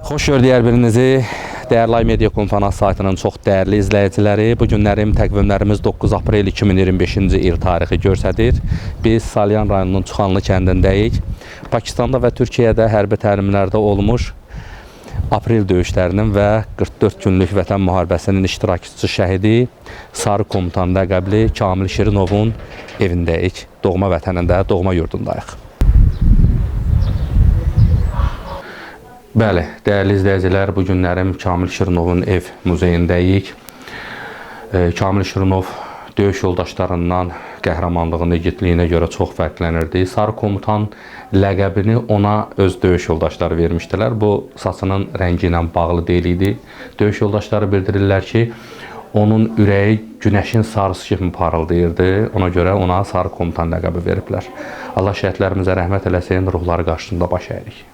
Xoş gördük hər birinizi. Dəyərli Media Konferans saytının çox dəyərli izləyiciləri. Bu günlərim təqvimlərimiz 9 aprel 2025-ci il tarixi göstərir. Biz Salyan rayonunun Çuxanlı kəndindəyik. Pakistanda və Türkiyədə hərbi təlimlərdə olmuş aprel döyüşlərinin və 44 günlük vətən müharibəsinin iştirakçısı şəhidi Sarı Komutan ləqəbli Kamil Şirinovun evindəyik. Doğma vətənində, doğma yurdundayıq. Bəli, dəyərli izləyicilər, bu günlərim Kamil Şirinovun ev muzeyindəyik. Kamil Şirinov döyüş yoldaşlarından qəhrəmanlığını, igidliyinə görə çox fərqlənirdi. Sarı Komutan ləqəbini ona öz döyüş yoldaşları vermişdilər. Bu, saçının rəngi ilə bağlı deyil idi. Döyüş yoldaşları bildirirlər ki, onun ürəyi günəşin sarısı kimi parıldayırdı. Ona görə ona Sarı Komutan ləqəbi veriblər. Allah şəhidlərimizə rəhmət eləsin, ruhları qarşısında baş əyirik.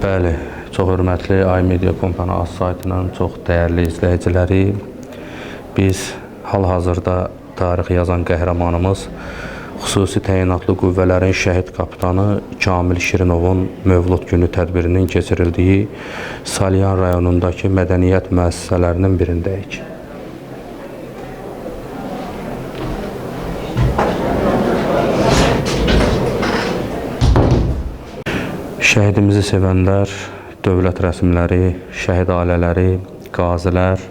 Bəli, çox hörmətli iMedia Konferans saytının çox dəyərli izləyiciləri. Biz hal-hazırda tarix yazan qəhrəmanımız, xüsusi təyinatlı qüvvələrin şəhid kapitanı Kamil Şirinovun Mövlud günü tədbirinin keçirildiyi Salyan rayonundakı mədəniyyət müəssisələrinin birindəyik. Şəhidimizi sevənlər, dövlət rəsmləri, şəhid ailələri, qazilər,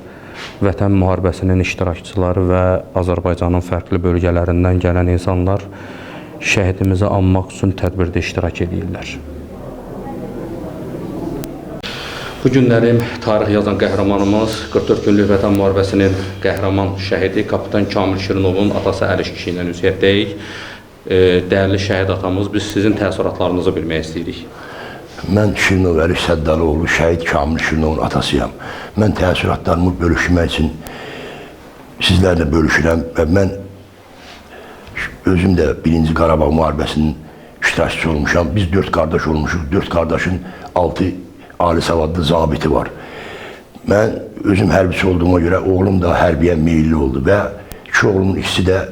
vətən müharibəsinin iştirakçıları və Azərbaycanın fərqli bölgələrindən gələn insanlar şəhidimizi anmaq üçün tədbirdə iştirak edirlər. Bu günlərim tarix yazan qəhrəmanımız, 44 günlük vətən müharibəsinin qəhrəman şəhidi Kapitan Kamil Şirinovun atası Əliş kişi ilə ünsiyyətdəyik. Dəyərli şəhid atamız, biz sizin təəssüratlarınızı bilmək istəyirik. Mən Şirinov Əliş Səddaloğlu, şəhid Kamil Şirinovun atasıyam. Mən təəssüratlarımı bölüşmək üçün sizlərlə bölüşürəm və mən özüm də 1-ci Qarabağ müharibəsinin iştirakçısı olmuşam. Biz 4 qardaş olmuşuq, 4 qardaşın 6 ali savadlı zabiti var. Mən özüm hərbçi olduğuma görə oğlum da hərbiyə meyilli oldu və 2 oğlumun ikisi də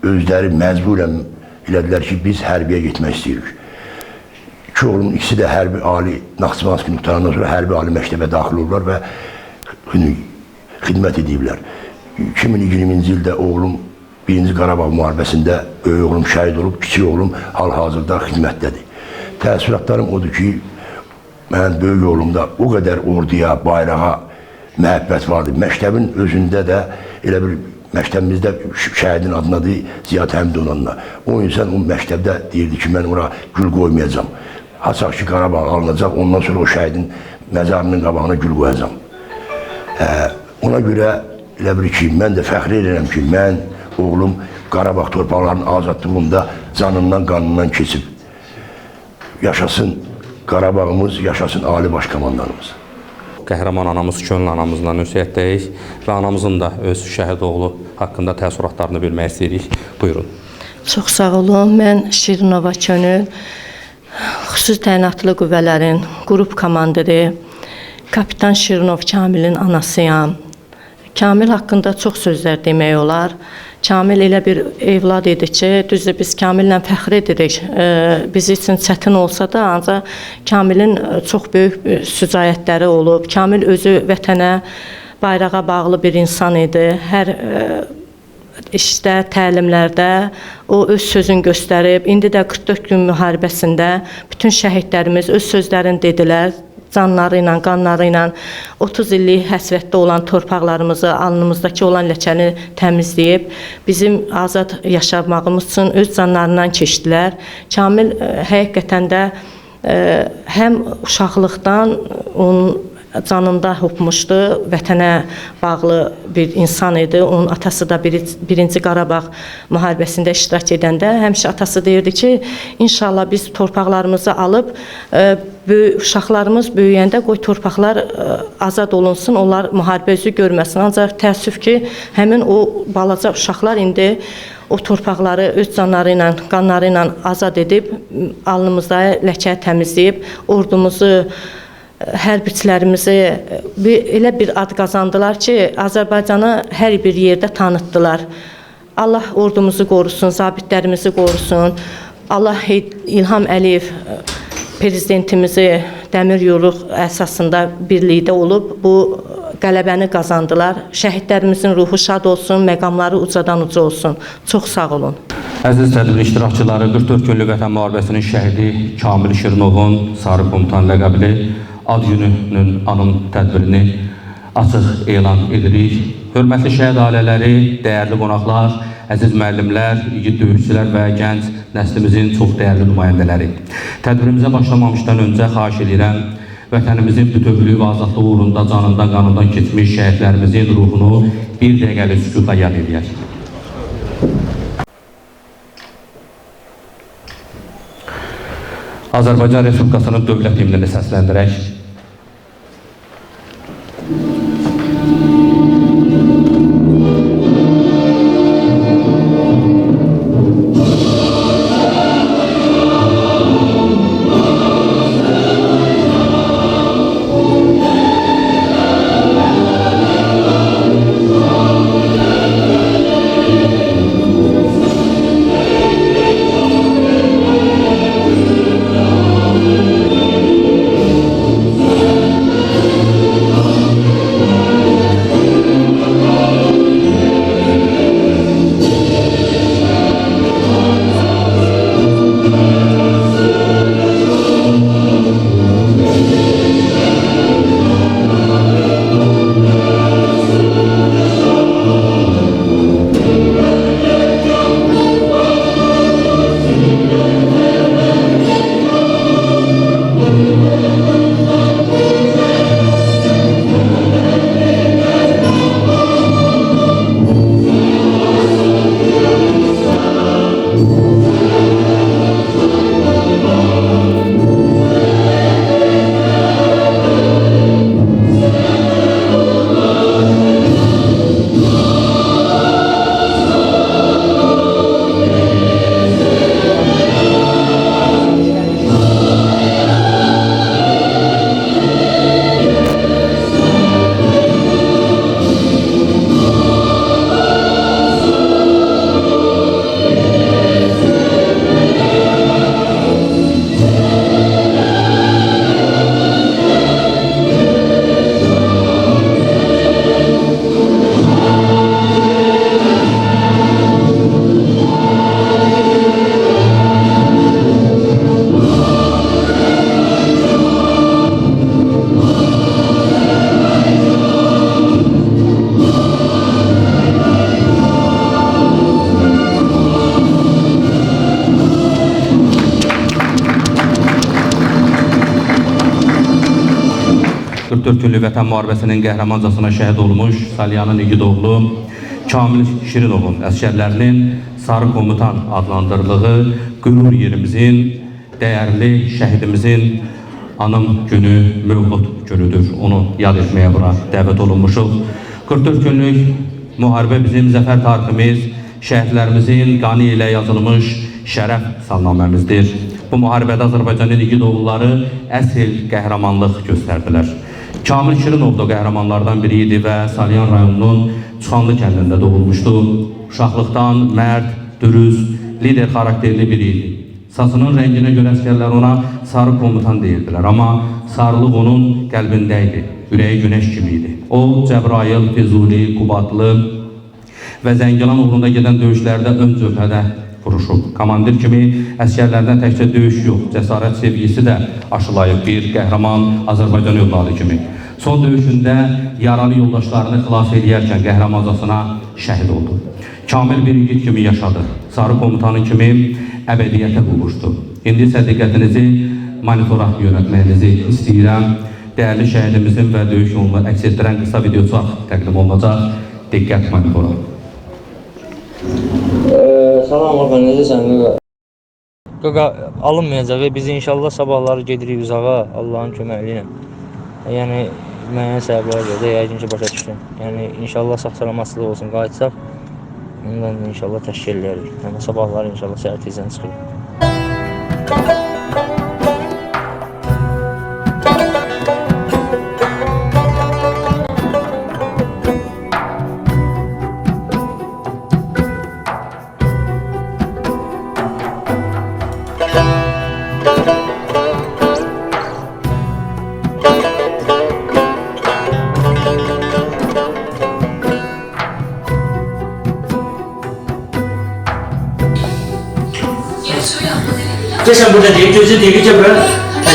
özləri məcburən elədilər ki, biz hərbiyə getmək istəyirik. 2 oğlumun ikisi də hərbi ali Naxçıvanski qutarandan sonra hərbi ali məktəbə daxil olurlar və xidmət ediblər. 2020-ci ildə oğlum 1-ci Qarabağ müharibəsində böyük oğlum şəhid olub, kiçik oğlum hal-hazırda xidmətdədir. Təəssüratlarım odur ki, mən böyük oğlumda o qədər orduya, bayrağa məhəbbət vardı. Məktəbin özündə də elə bir məktəbimizdə şəhidin adınadır Ziyad Həmidonanla. O insan o məktəbdə deyirdi ki, mən ora gül qoymayacam. Haçaq ki, Qarabağ alınacaq, ondan sonra o şəhidin məzarının qabağına gül qoyacam. Ona görə elə bir ki, mən də fəxr edirəm ki, mən, oğlum Qarabağ torpaqlarının azadlığında canından, qanından keçib. Yaşasın Qarabağımız, yaşasın Ali Başkomandanımız. Qəhrəman anamız, könül anamızla ünsiyyətdəyik və anamızın da öz şəhid oğlu haqqında təəssüratlarını bilmək istəyirik. Buyurun. Çox sağ olun. Mən Şirinova Könül, xüsusi təyinatlı qüvvələrin qrup komandiri Kapitan Şirinov Kamilin anasıyam. Kamil haqqında çox sözlər demək olar. Kamil elə bir evlad idi ki, düzdür biz Kamillə fəxr edirik. Biz üçün çətin olsa da, ancaq Kamilin çox böyük sücayətləri olub. Kamil özü vətənə, bayrağa bağlı bir insan idi. Hər işdə, təlimlərdə o öz sözünü göstərib. İndi də 44 gün müharibəsində bütün şəhidlərimiz öz sözlərini dedilər. Canları ilə, qanları ilə 30 illik həsrətdə olan torpaqlarımızı, alnımızdakı olan ləkəni təmizləyib, bizim azad yaşamağımız üçün öz canlarından keçdilər. Kamil həqiqətən də həm uşaqlıqdan onun canında hopmuşdu, vətənə bağlı bir insan idi. Onun atası da birinci Qarabağ müharibəsində iştirak edəndə həmişə atası deyirdi ki, inşallah biz torpaqlarımızı alıb, uşaqlarımız böyüyəndə qoy torpaqlar azad olunsun, onlar müharibə üzü görməsin. Ancaq təəssüf ki, həmin o balaca uşaqlar indi o torpaqları öz canları ilə, qanları ilə azad edib, alnımızda ləkə təmizləyib, ordumuzu, hərbiçilərimizi elə bir ad qazandılar ki, Azərbaycanı hər bir yerdə tanıtdılar. Allah ordumuzu qorusun, zabitlərimizi qorusun. Allah İlham Əliyev prezidentimizi dəmir yolu əsasında birlikdə olub bu qələbəni qazandılar. Şəhidlərimizin ruhu şad olsun, məqamları ucadan uca olsun. Çox sağ olun. Əziz tədbir iştirakçıları, 44 günlük Vətən müharibəsinin şəhidi Kamil Şirinovun Sarı Komutan ləqəbli ad gününün anım tədbirini açıq elan edirik. Hörmətli şəhid ailələri, dəyərli qonaqlar, əziz müəllimlər, igid döyüşçülər və gənc nəslimizin çox dəyərli nümayəndələri. Tədbirimizə başlamamışdan öncə xahiş edirəm, vətənimizin bütövlüyü və azadlığı uğrunda canından qanından keçmiş şəhidlərimizin ruhunu bir dəqiqəlik sükutla yad edək. Azərbaycan Respublikasının dövlət himnini səsləndirək. Günlük Vətən müharibəsinin qəhrəmancasına şəhid olmuş Salyanın igid oğlu Kamil Şirinovun əsgərlərinin Sarı Komutan adlandırdığı qürur yerimizin, dəyərli şəhidimizin anım günü mövlud günüdür. Onu yad etməyə bura dəvət olunmuşuq. 44 günlük müharibə bizim zəfər tariximiz, şəhidlərimizin qanı ilə yazılmış şərəf salnaməmizdir. Bu müharibədə Azərbaycanın igid oğulları əsl qəhrəmanlıq göstərdilər. Kamil Şirinov da qəhrəmanlardan biri idi və Salyan rayonunun Çıxanlı kəndində doğulmuşdu. Uşaqlıqdan mərd, dürüst, lider xarakterli biri idi. Saçının rənginə görə əsgərlər ona sarı komutan deyirdilər, amma sarılıq onun qəlbində idi, ürəyi günəş kimi idi. O, Cəbrayıl, Füzuli, Qubadlı və Zəngilan uğrunda gedən döyüşlərdə ön cöbhədə vuruşub. Komandir kimi əsgərlərdən təkcə döyüş yox, cəsarət sevgisi də aşılayıb bir qəhrəman Azərbaycan övladı kimi. Son döyüşündə yaralı yoldaşlarını xilas edərkən qəhrəmancasına şəhid oldu. Kamil bir yiğit kimi yaşadı. Sarı komutanı kimi əbədiyyətə qovuşdu. İndi isə diqqətinizi monitora yönəltməyinizi istəyirəm. Dəyərli şəhidimizin və döyüş yolunu əks etdirən qısa videoçaq təqdim olunacaq. Diqqət monitora. Salam Orxan, necəsən qaqa? Qaqa, alınmayacaq və biz inşallah sabahları gedirik uzağa Allahın köməyi ilə. Yəni, müəyyən səbəblərə görə də yəqin ki, başa düşdüm. Yəni, inşallah sağ-salamatsızlıq olsun, qayıtsaq, ondan inşallah təşkil edərik. Yəni, sabahları inşallah səhər tezdən çıxırıq. Gel sen burada değil, gözü delice bırak.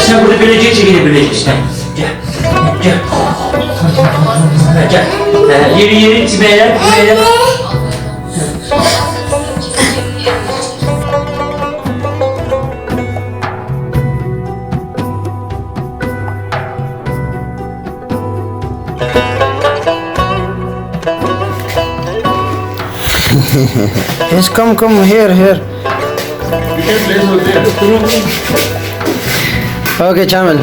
Sen burada böylece çekini bileceksin. Gel, gel. Gel. Yeri, Sümeyye. Yes, come here. Okay, Chamil.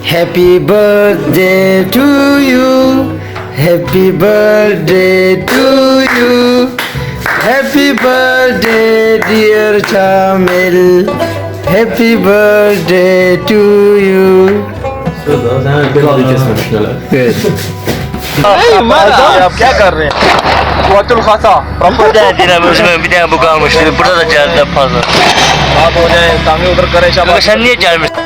Happy birthday to you. Happy birthday to you. Happy birthday, dear Chamil. Happy birthday to you. Good. क्या कर रहे हैं वतुल खाता proper Bir tane bu kalmıştı. Burada da geldi fazla. बात हो जाए ताकि उधर करे शाबाश Sen niye gelmişsin?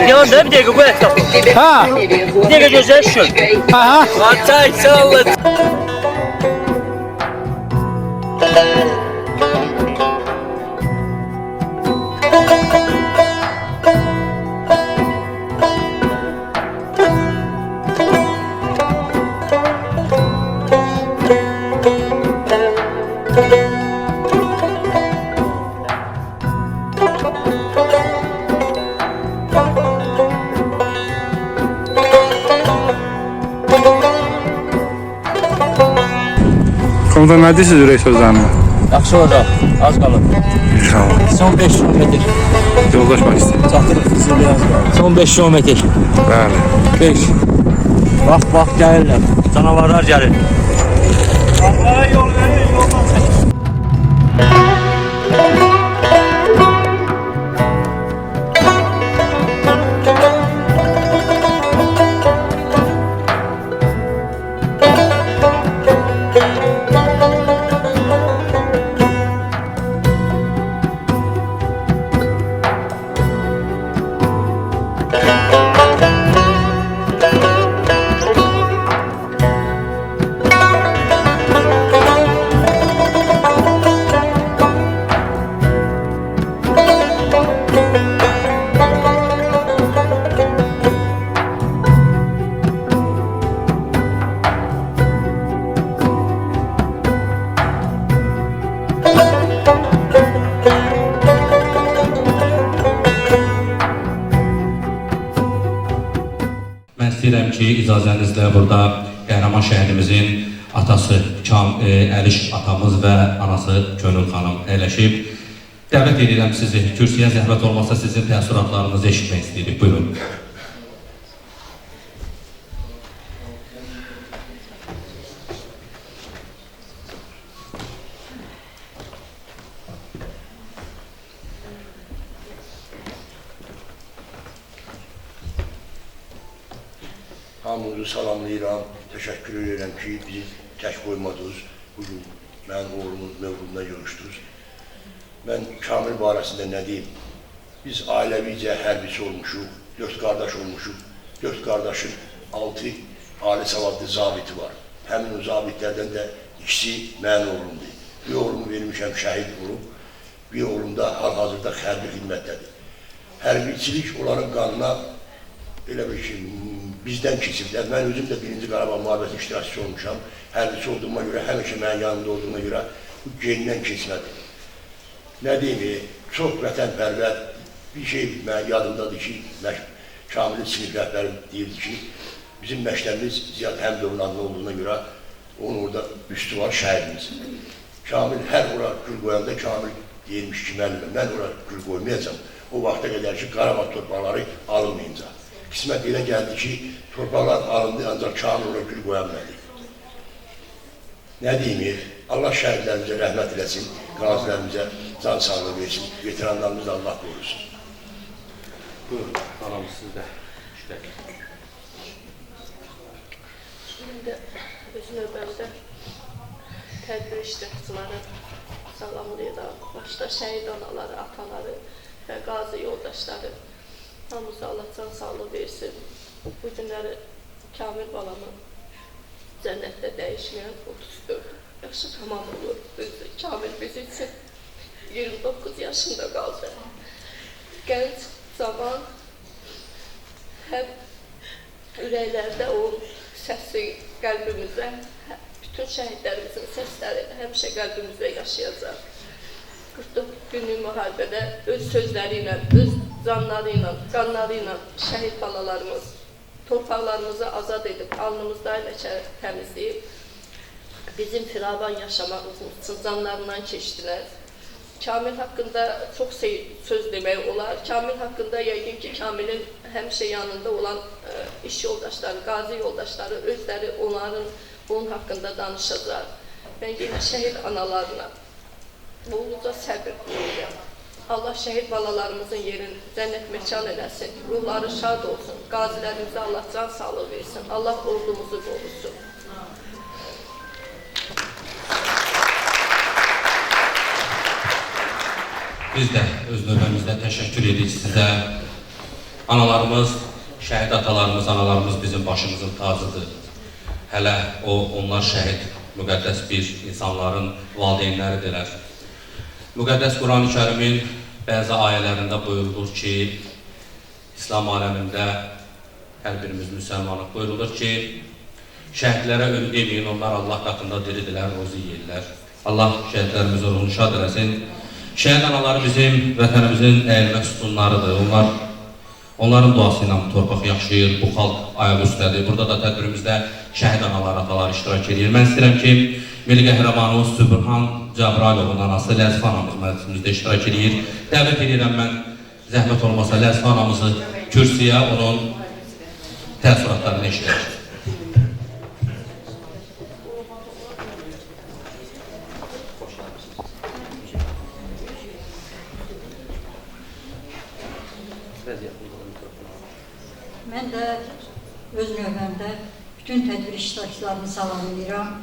Ya ne bir dakika bu etap. Bir dakika gözler şu. Hatta inşallah. Komutan, nə deyirsiniz ürək sözlərinə? Yaxşı olacaq. Az qalır. İnşallah. Son 5 kilometre. Yoldaşmaq istəyir. Çatırıq Füzuliyə az qalır. Son 5 kilometre. Bəli. 5. Bax gəlirlər. Canavarlar gəlir. Allah'a yol verin, yoldan çəkin. Mən istəyirəm ki, icazənizlə burada qəhrəman şəhidimizin atası Əliş atamız və anası Könül xanım əyləşib. Dəvət edirəm sizi, kürsüyə zəhmət olmasa sizin təəssüratlarınızı eşitmək istəyirik. Buyurun. Hamınızı salamlayıram, təşəkkür edirəm ki, bizi tək qoymadınız, bugün mənim oğlumun mövquduna görüşdünüz. Mən Kamil barəsində nə deyim? Biz ailəvicə hərbisi olmuşuq, 4 qardaş olmuşuq, 4 qardaşın 6 ali savadlı zabiti var. Həmin o zabitlərdən də ikisi mənim oğlumdur. Bir oğlumu vermişəm şəhid olub, bir oğlum da hal-hazırda hərbi xidmətdədir. Hərbiçilik onların qanına elə bir şey, bizdən keçiblər. Mən özüm də 1-ci Qarabağ müharibəsi iştirakçısı olmuşam. Hərbiçi olduğuma görə, həmişə mənim yanımda olduğuna görə bu genindən keçmədi. Nə deyim, çox vətənpərvər bir şey mənim yadımdadır ki, Kamilin sinif rəhbəri deyirdi ki, bizim məktəbimiz Ziyad Həmdovun adına olduğuna görə onun orada üstü var, şəhidimiz. Kamil hər ora gül qoyanda Kamil deyilmiş ki, mən ora gül qoymayacam. O vaxta qədər ki, Qarabağ torpaqları alınmayınca. Qismət elə gəldi ki, torpaqlar alındı, ancaq Kamil ora gül qoyanmadı. Nə deyim, Allah şəhidlərimizə rəhmət eləsin, qazilərimizə can sağlığı versin, veteranlarımız da Allah qorusun. Buyurun, anamız sizdə. Şimdi öz növbəmdə tədbir iştirakçıları salamlayıram. Başda şəhid anaları, ataları və qazi yoldaşları. Hamımıza Allah can sağlığı versin. Bu günləri Kamil balamı cənnətdə dəyişməyən 34 yaşı tamam olur. Kamil biz üçün 29 yaşında qaldı. Gənc, zaman, həm ürəklərdə o səsi qəlbimizə, bütün şəhidlərimizin səsləri həmişə qəlbimizdə yaşayacaq. 44 günlük müharibədə öz sözləri ilə, öz canları ilə, qanları ilə şəhid balalarımız torpaqlarımızı azad edib, alnımızda ləkə təmizləyib, bizim firavan yaşamağımız üçün canlarından keçdilər. Kamil haqqında çox söz demək olar. Kamil haqqında yəqin ki, Kamilin həmişə yanında olan iş yoldaşları, qazi yoldaşları, özləri onların bunun haqqında danışacaq. Mən yenə şəhid analarına bolluca səbir diləyirəm. Allah şəhid balalarımızın yerini cənnət məkan eləsin, ruhları şad olsun, qazilərimizə Allah can sağlığı versin, Allah ordumuzu qorusun. Biz də öz növbəmizdə təşəkkür edirik sizə. Analarımız, şəhid atalarımız, analarımız bizim başımızın tacıdır. Hələ onlar şəhid, müqəddəs bir insanların valideynləridirlər. Müqəddəs Quran-ı Kərimin bəzi ayələrində buyurulur ki, İslam aləmində hər birimiz müsəlmanıq buyurulur ki, şəhidlərə ölüm deməyin, onlar Allah qatında diridirlər, rozu yeyirlər. Allah şəhidlərimizi ruhunu şad eləsin. Şəhid anaları bizim vətənimizin əyilməz sütunlarıdır. Onların duası ilə torpaq yaşayır, bu xalq ayaq üstədir. Burada da tədbirimizdə şəhid analar, atalar iştirak edir. Mən istəyirəm ki, Milli qəhrəmanımız Sübhan Cəbralovun anası Ləzifə anamız məclisimizdə iştirak edir. Dəvət edirəm mən, zəhmət olmasa Ləzifə anamızı kürsüyə, onun təəssüratlarını eşidək. Mən də öz növbəmdə bütün tədbir iştirakçılarını salamlayıram.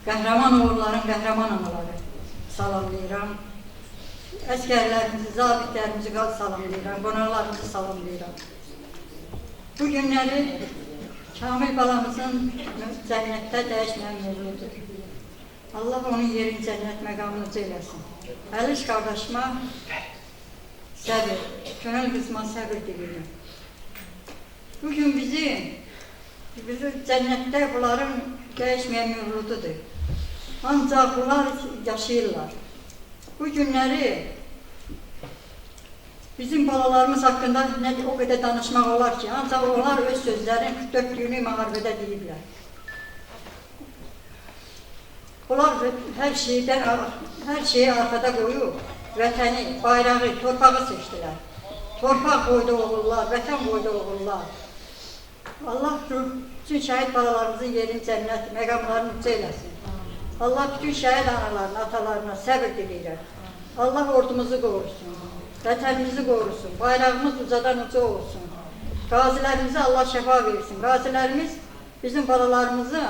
Qəhrəman oğulların qəhrəman anaları salamlayıram. Əskərlərimizi, zabitlərimizi salamlayıram, qonaqlarımızı salamlayıram. Bu günləri Kamil balamızın cənnətdə dəyişməyən yoludur. Allah onun yerin cənnət məqamını eyləsin. Əliş qardaşıma səbir, könül qızma səbir diləyirəm. Bugün bizi cənnətdə bunların dəyişməyən yoludur. Ancaq bunlar yaşayırlar. Bu günləri bizim balalarımız haqqında o qədər danışmaq olar ki, ancaq onlar öz sözlərin 44-lüyünü müharibədə deyiblər. Onlar hər şeyi arkada qoyub, vətəni, bayrağı, torpağı seçdilər. Torpaq qoydu oğullar, vətən qoydu oğullar. Allah bütün şəhid balalarımızın yerini cənnət, məqamlarını uca eləsin. Allah bütün şəhid analarına, atalarına səbir diləyirəm. Allah ordumuzu qorusun, vətənimizi qorusun, bayrağımız ucadan uca olsun. Qazilərimizə Allah şəfa versin. Qazilərimiz bizim balalarımızın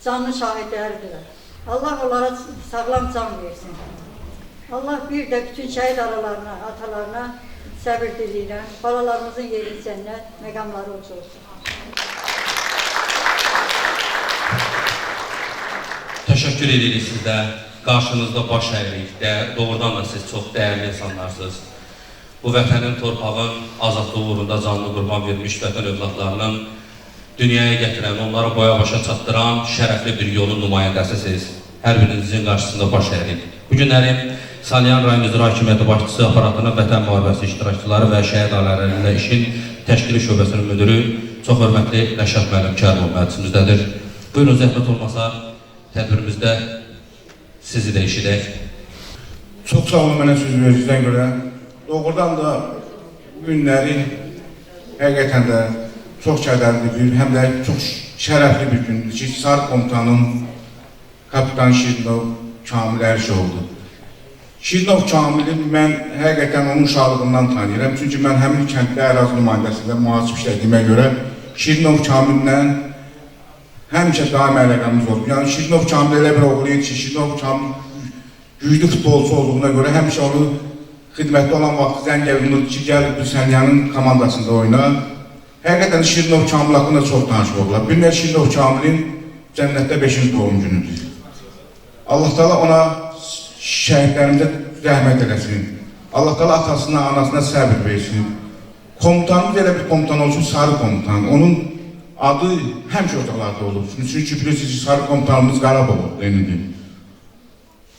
canlı şahidləridirlər. Allah onlara sağlam can versin. Allah bir də bütün şəhid analarına, atalarına səbir diləyirəm. Balalarımızın yeri cənnət, məqamları uca olsun. Təşəkkür edirik sizdə. Qarşınızda baş əyirik. Doğrudan da siz çox dəyərli insanlarsınız. Bu vətənin, torpağın azadlığı uğrunda canlı qurban vermiş vətən övladlarının dünyaya gətirən, onları boya-başa çatdıran şərəfli bir yolun nümayəndəsiniz. Hər birinizin qarşısında baş əyirik. Bu günləri Salyan rayon icra hakimiyyəti başçısı aparatının vətən müharibəsi iştirakçıları və şəhid ailələrində işin təşkili şöbəsinin müdürü, çox hörmətli Rəşad müəllim Kərmov məclisimizdədir. Buyurun, zəhmət olmasa tədbirimizdə sizi də eşidək. Çox sağ olun mənə söz verdiyinizdən görə. Doğrudan da günləri həqiqətən də çox kədərli bir, həm də çox şərəfli bir gündür ki, Sarı Komutanın Kapitan Şirinov Kamil Ərşoğlu. Şirinov Kamil'i mən həqiqətən onun uşaqlığından tanıyıram. Çünki mən həmin kənddə ərazi nümayəndəsində mühasib işlədiyimə görə Şirinov Kamil'lə həmişə daim əlaqəmiz olub. Yəni Şirinov Kamil elə bir oğlu idi ki, Şirinov Kamil güclü futbolçu olduğuna görə həmişə onu xidmətdə olan vaxt zəng gəlib ki, gəl bu Səlyanın komandasında oyna. Həqiqətən Şirinov Kamil haqqında çox danışıq olurlar. Günlər Şirinov Kamil'in cənnətdə 5-ci doğum günüdür. Allah Teala ona şəhidlərimizə rəhmət eləsin. Allah Teala atasına, anasına səbir versin. Komutanımız elə bir komutan olsun, Sarı Komutan. Onun adı həmişə ortalarda olub. Çünki bilirsiniz, Sarı Komutanımız Qarabağ denilir.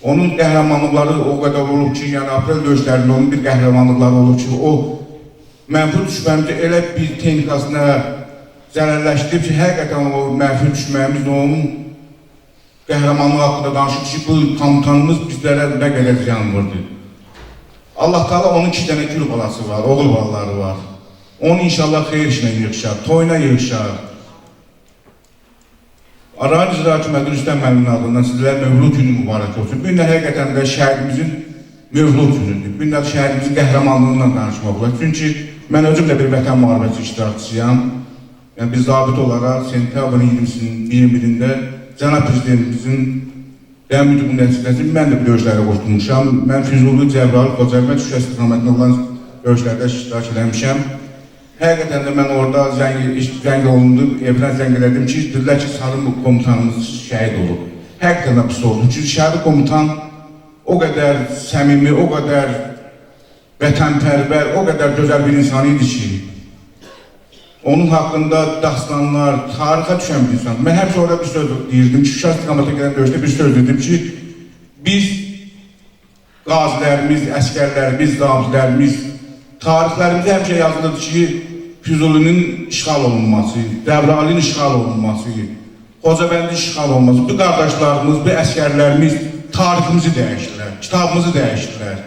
Onun qəhrəmanlıqları o qədər olub ki, yəni aprel döyüşlərində onun bir qəhrəmanlıqları olub ki, o mənfur düşməyimizi elə bir texnikasına zərərləşdirib ki, həqiqətən o mənfur düşməyimiz onun qəhrəmanlığı haqqında danışıb ki, bu komutanımız bizlərə nə qədər ziyan vurdu. Allah Teala onun 2 dənə gül balası var, oğul balaları var. Onu inşallah xeyir işinə yığışar, toyuna yığışar. Rayon icra hakimiyyəti Rüstəm müəllimin adından sizlərə mövlud günü mübarək olsun. Bu günlər həqiqətən də şəhidimizin mövlud günüdür. Bu günlər şəhidimizin qəhrəmanlığından danışmaq olar. Çünki mən özüm də bir vətən müharibəsi iştirakçısıyam. Yəni biz zabit olaraq sentyabrın 21-də Cənab Prezidentimizin dəmir bu nəticəsində mən də döyüşlərə qoşulmuşam. Mən Füzuli, Cəbrayıl, Xocavənd, Şuşa istiqamətində olan döyüşlərdə iştirak eləmişəm. Həqiqətən də mən orada zəng olundu, evdən zəng elədim ki, dedilər ki, Sarı Komutanımız şəhid olub. Həqiqətən də pis oldu. Çünki Şəhid Komutan o qədər səmimi, o qədər vətənpərvər, o qədər gözəl bir insan idi ki, onun haqqında dastanlar, tarixə düşən bir insan. Mən həmişə orada bir söz deyirdim ki, Şuşa istiqamətə gələn döyüşdə bir söz dedim ki, biz qazilərimiz, əskərlərimiz, zabitlərimiz, tarixlərimizdə həmişə yazılır ki, Füzulinin işğal olunması, Cəbrayılın işğal olunması, Xocavəndin işğal olunması, bu qardaşlarımız, bu əskərlərimiz tariximizi dəyişdilər, kitabımızı dəyişdilər.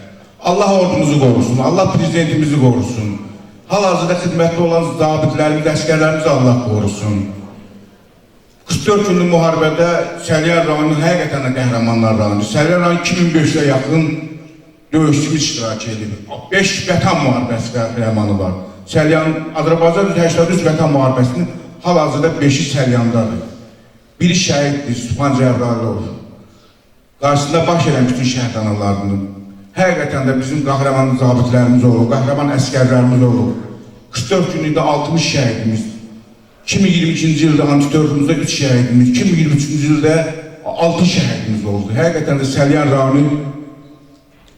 Allah ordumuzu qorusun, Allah prezidentimizi qorusun. Hal-hazırda xidmətdə olan zabitlərimiz, əskərlərimizi Allah qorusun. 44 günlük müharibədə Salyan rayonu həqiqətən də qəhrəmanlar rayonu. Salyan rayonu 2500-ə yaxın döyüşçümüz iştirak edib. 5 vətən müharibəsi qəhrəmanı var. Salyan, Azərbaycan 83 vətən müharibəsinin hal-hazırda 5-i Salyandadır. Biri şəhiddir, Sübhan Cəbrayılov. Qarşısında baş edən bütün şəhid analarını. Həqiqətən də bizim qəhrəman zabitlərimiz olub, qəhrəman əskərlərimiz olub. 44 günlükdə 60 şəhidimiz, 2022-ci ildə antiterrorumuzda 3 şəhidimiz, 2023-cü ildə 6 şəhidimiz oldu. Həqiqətən də Səlyan rayonu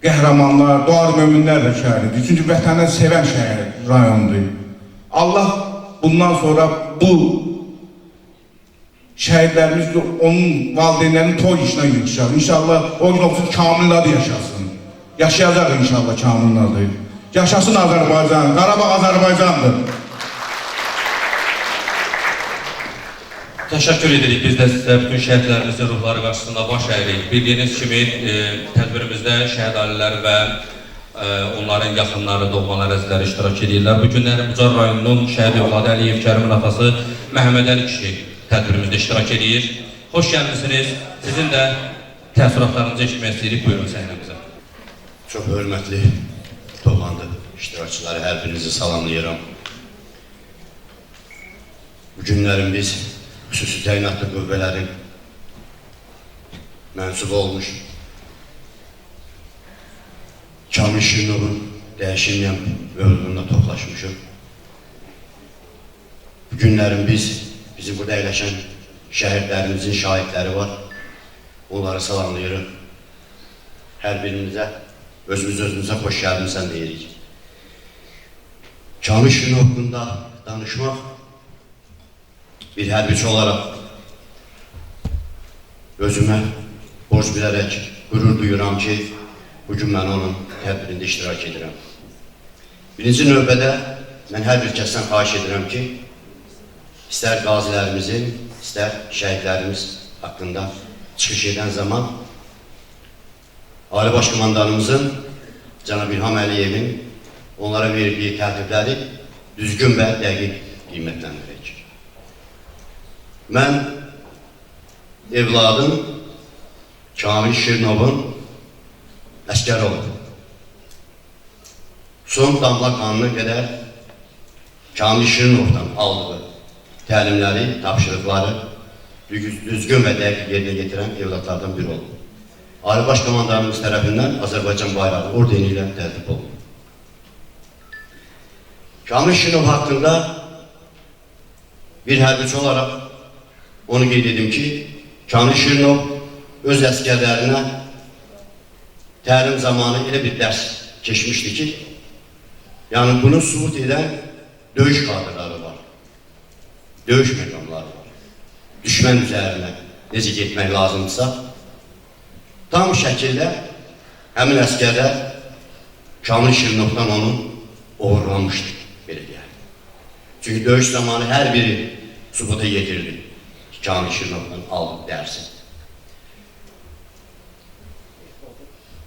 qəhrəmanlar, doğar möminlər də şəhəridir. Çünki vətənə sevən şəhər rayondur. Allah bundan sonra bu şəhidlərimiz onun valideynlərinin toy işinə yığışar. İnşallah o gün olsun Kamilin adı yaşasın. Yaşayacaq inşallah Kamilin adı. Yaşasın Azərbaycan, Qarabağ Azərbaycandır. Təşəkkür edirik. Biz də sizə bütün şəhidlərimizin ruhları qarşısında baş əyirik. Bildiyiniz kimi tədbirimizdə şəhid ailələri və onların yaxınları, doğmalar, əzizləri iştirak edirlər. Bu günləri Bucar rayonunun şəhid övladı Əliyev Kərimin atası Məhəmməd Əli kişi tədbirimizdə iştirak edir. Xoş gəlmişsiniz. Sizin də təəssüratlarınızı eşitmək istəyirik. Buyurun səhnəmizə. Çox hörmətli toplantı iştirakçıları, hər birinizi salamlayıram. Bu günlərin biz xüsusi təyinatlı qüvvələrin mənsubu olmuş Kamil Şirinovun dəyişilməyən mövzusunda toplaşmışıq. Bu günlərin bizim burada əyləşən şəhidlərimizin şahidləri var. Onları salamlayırıq. Hər birimizə, özümüzə xoş gəlmişsən deyirik. Kamil Şirinov haqqında danışmaq bir hərbiçi olaraq özümə borc bilərək qürur duyuram ki, bugün mən onun tədbirində iştirak edirəm. Birinci növbədə mən hər bir kəsdən xahiş edirəm ki, istər qazilərimizin, istər şəhidlərimiz haqqında çıxış edən zaman Ali Baş Komandanımızın Cənab İlham Əliyevin onlara verdiyi tədbirləri düzgün və dəqiq qiymətləndirək. Mən evladım Kamil Şirinovun əskər oldum. Son damla qanına qədər Kamil Şirinovdan aldığı təlimləri, tapşırıqları düzgün və dəqiq yerinə getirən evlatlardan biri oldu. Ali Baş Komandanımız tərəfindən Azərbaycan bayrağı ordeni ilə təltif oldu. Kamil Şirinov haqqında bir hərbiçi olaraq onu qeyd edim ki, Kamil Şirinov öz əskərlərinə təlim zamanı elə bir dərs keçmişdi ki, yəni bunu sübut edən döyüş kadrları var, döyüş məqamları var. Düşmən üzərinə necə getmək lazımdırsa, tam şəkildə həmin əskərlər Kamil Şirinovdan onu uğurlanmışdı, belə deyək. Çünki döyüş zamanı hər biri sübuta yetirdi. Kamil Şirinovdan aldığı dərsi.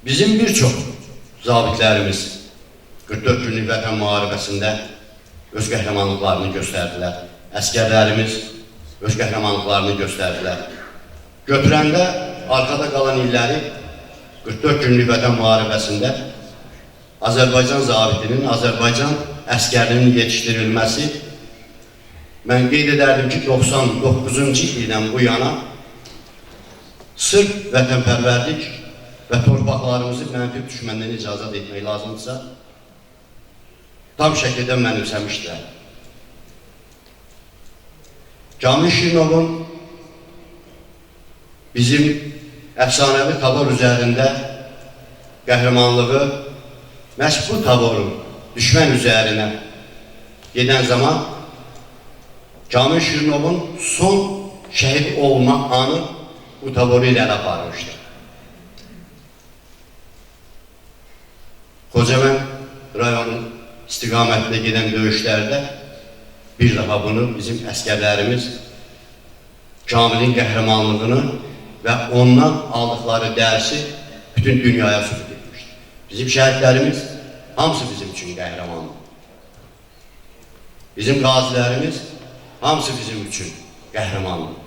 Bizim bir çox zabitlərimiz 44 günlük vətən müharibəsində öz qəhrəmanlıqlarını göstərdilər. Əskərlərimiz öz qəhrəmanlıqlarını göstərdilər. Götürəndə arkada qalan illəri 44 günlük vətən müharibəsində Azərbaycan zabitinin, Azərbaycan əskərinin yetişdirilməsi, mən qeyd edərdim ki, 99-cu ildən bu yana sırf vətənpərvərlik və torpaqlarımızı mənfi düşməndən icazat etmək lazımdırsa, tam şəkildə mənimsəmişdilər. Kamil Şirinovun bizim əfsanəvi tabor üzərində qəhrəmanlığı məhz bu taborun düşmən üzərinə gedən zaman Kamil Şirinovun son şəhid olma anı bu taboru ilə aparmışdır. Xocavənd rayonu istiqamətində gedən döyüşlərdə bir daha bunu bizim əskərlərimiz Kamilin qəhrəmanlığını və ondan aldıqları dərsi bütün dünyaya sübut etmişdir. Bizim şəhidlərimiz hamısı bizim üçün qəhrəmandır. Bizim qazilərimiz hamısı bizim üçün qəhrəmandır.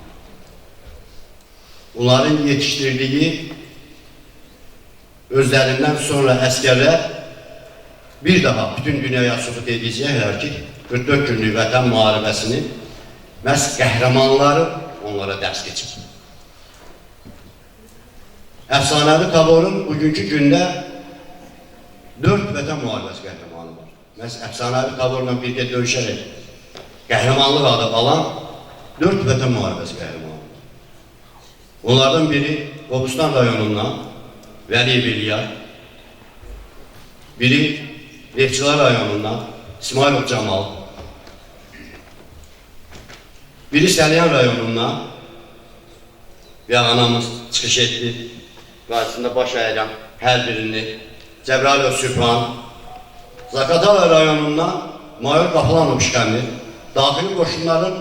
Onların yetişdirdiyi özlərindən sonra əskərlər bir daha bütün dünyaya sübut edəcəklər ki, 44 günlük vətən müharibəsini məhz qəhrəmanları onlara dərs keçib. Əfsanəvi taborun bugünkü gündə 4 vətən müharibəsi qəhrəmanı var. məhz əfsanəvi taborla birgə döyüşərək qəhrəmanlıq adı alan 4 vətən müharibəsi qəhrəmanı. Onlardan biri Qobustan rayonundan Vəliyev İlyas, biri Neftçilər rayonundan İsmailov Camal, biri Səlyan rayonundan bir anamız çıxış etdi, qarşısında baş əyirəm hər birini, Cəbrayılov Sübhan, Zakatala rayonundan Mayor Qapılanov Şəmir, daxili qoşunların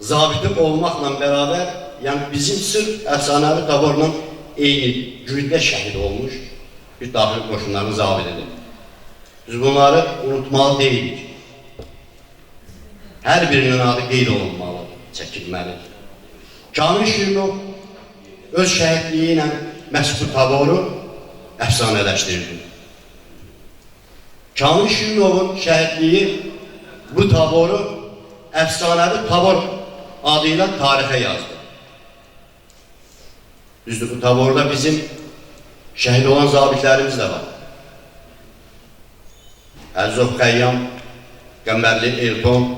zabiti olmaqla bərabər, yəni bizim sırf əfsanəvi taborla eyni gündə şəhid olmuş bir daxili qoşunların zabitidir. Biz bunları unutmalı deyilik. Hər birinin adı qeyd olunmalı, çəkilməlidir. Kamil Şirinov öz şəhidliyi ilə məhz bu taboru əfsanələşdirdi. Kamil Şirinovun şəhidliyi bu taboru əfsanəvi tabor adıyla tarixə yazdı. Düzdür, bu taborda bizim şəhid olan zabitlərimiz də var. Əzov Qəyyam, Qəmbərli Elton,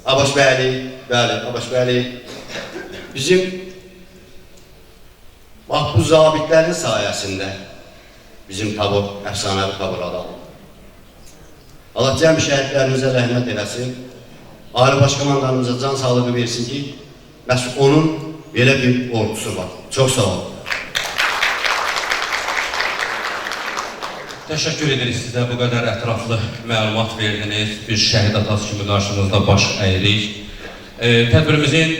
Abbas Bəyli, Abbas Bəyli. Bizim bax bu zabitlərin sayəsində bizim tabor, əfsanəvi tabor adı alındı. Allah cəmi şəhidlərimizə rəhmət eləsin, Ali Başkomandanımıza can sağlığı versin ki, məhz onun belə bir ordusu var. Çox sağ olun. Təşəkkür edirik sizə bu qədər ətraflı məlumat verdiniz. Biz şəhid atası kimi qarşınızda baş əyirik. Tədbirimizin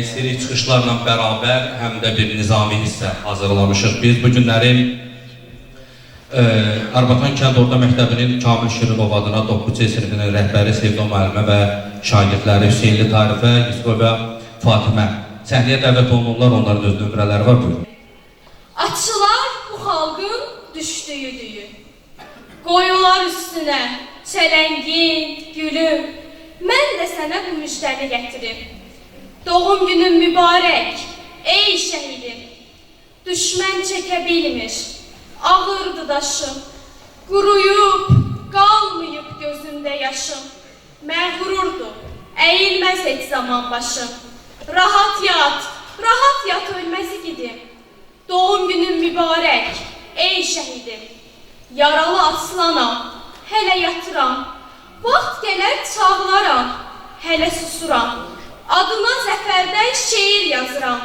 seri çıxışlarla bərabər həm də bir nizami hissə hazırlamışıq. Biz bu günləri Arbatan Kənd Orta Məktəbinin Kamil Şirinov adına 9C sinifinin rəhbəri Sevda müəllimə və şagirdləri Hüseynli Tarifə, Yusuf və Fatimə səhnəyə dəvət olunurlar, onların öz nömrələri var, buyurun. Açılar bu xalqın düşdüyü düyü. Qoyular üstünə, çələngin, gülüm, mən də sənə bu müjdəni gətirim. Doğum günün mübarək, ey şəhidim. Düşmən çəkə bilmir, ağırdı daşım. Quruyub, qalmayıb gözündə yaşım. Məğrurdu, əyilməz heç zaman başım. Rahat yat ölməz igidim. Doğum günün mübarək, ey şəhidim. Yaralı aslanam, hələ yatıram. Vaxt gələr çağlaram, hələ susuram. Adına zəfərdən şeir yazıram.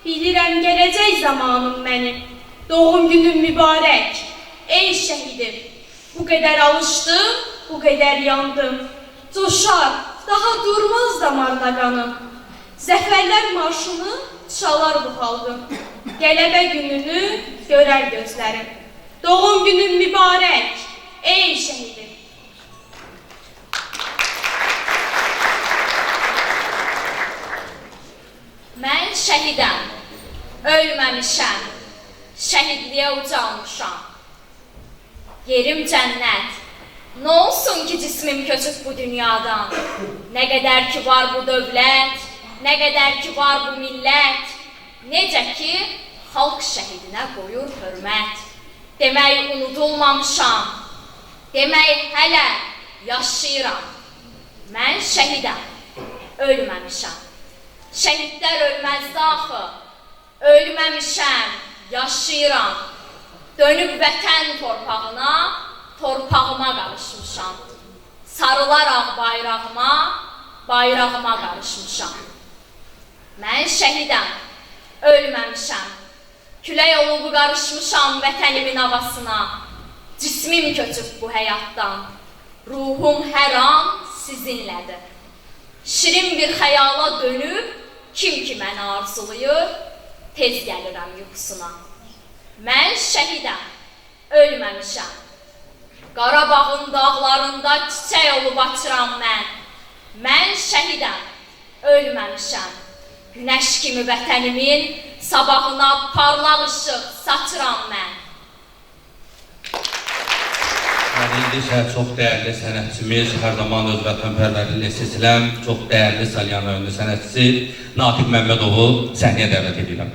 Bilirəm gələcək zamanım mənim. Doğum günün mübarək, ey şəhidim. Bu qədər alışdım, bu qədər yandım. Coşar, daha durmaz damarda qanım. Zəfərlər marşını çalar bu xalqım. Qələbə gününü görər gözlərim. Doğum günün mübarək, ey şəhidim. Mən şəhidəm, ölməmişəm, şəhidliyə ucalmışam. Yerim cənnət, nə olsun ki cismim köçüb bu dünyadan. Nə qədər ki var bu dövlət, nə qədər ki var bu millət, necə ki xalq şəhidinə qoyur hörmət. Demək unudulmamışam, demək hələ yaşayıram. Mən şəhidəm, ölməmişəm. Şəhidlər ölməzdi axı, ölməmişəm, yaşayıram. Dönüb vətən torpağına, torpağıma qarışmışam. Sarılaraq bayrağıma, bayrağıma qarışmışam. Mən şəhidəm, ölməmişəm. Külək olubu qarışmışam vətənimin havasına. Cismim köçüb bu həyatdan, ruhum hər an sizinlədir. Şirin bir xəyala dönüb, kim ki məni arzulayır, tez gəlirəm yuxusuna. Mən şəhidəm, ölməmişəm. Qarabağın dağlarında çiçək olub açıram mən. Mən şəhidəm, ölməmişəm. Günəş kimi vətənimin sabahına parlaq işıq saçıram mən. İndi isə çox dəyərli sənətçimiz, hər zaman öz vətənpərvərliyi seçilən, çox dəyərli Salyan rayonu sənətçisi Natiq Məmmədovu səhnəyə dəvət edirəm.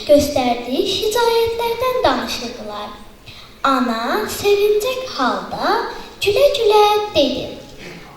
gösterdiği şikayetlerden danışırdılar. Ana sevinecek halda güle güle dedi.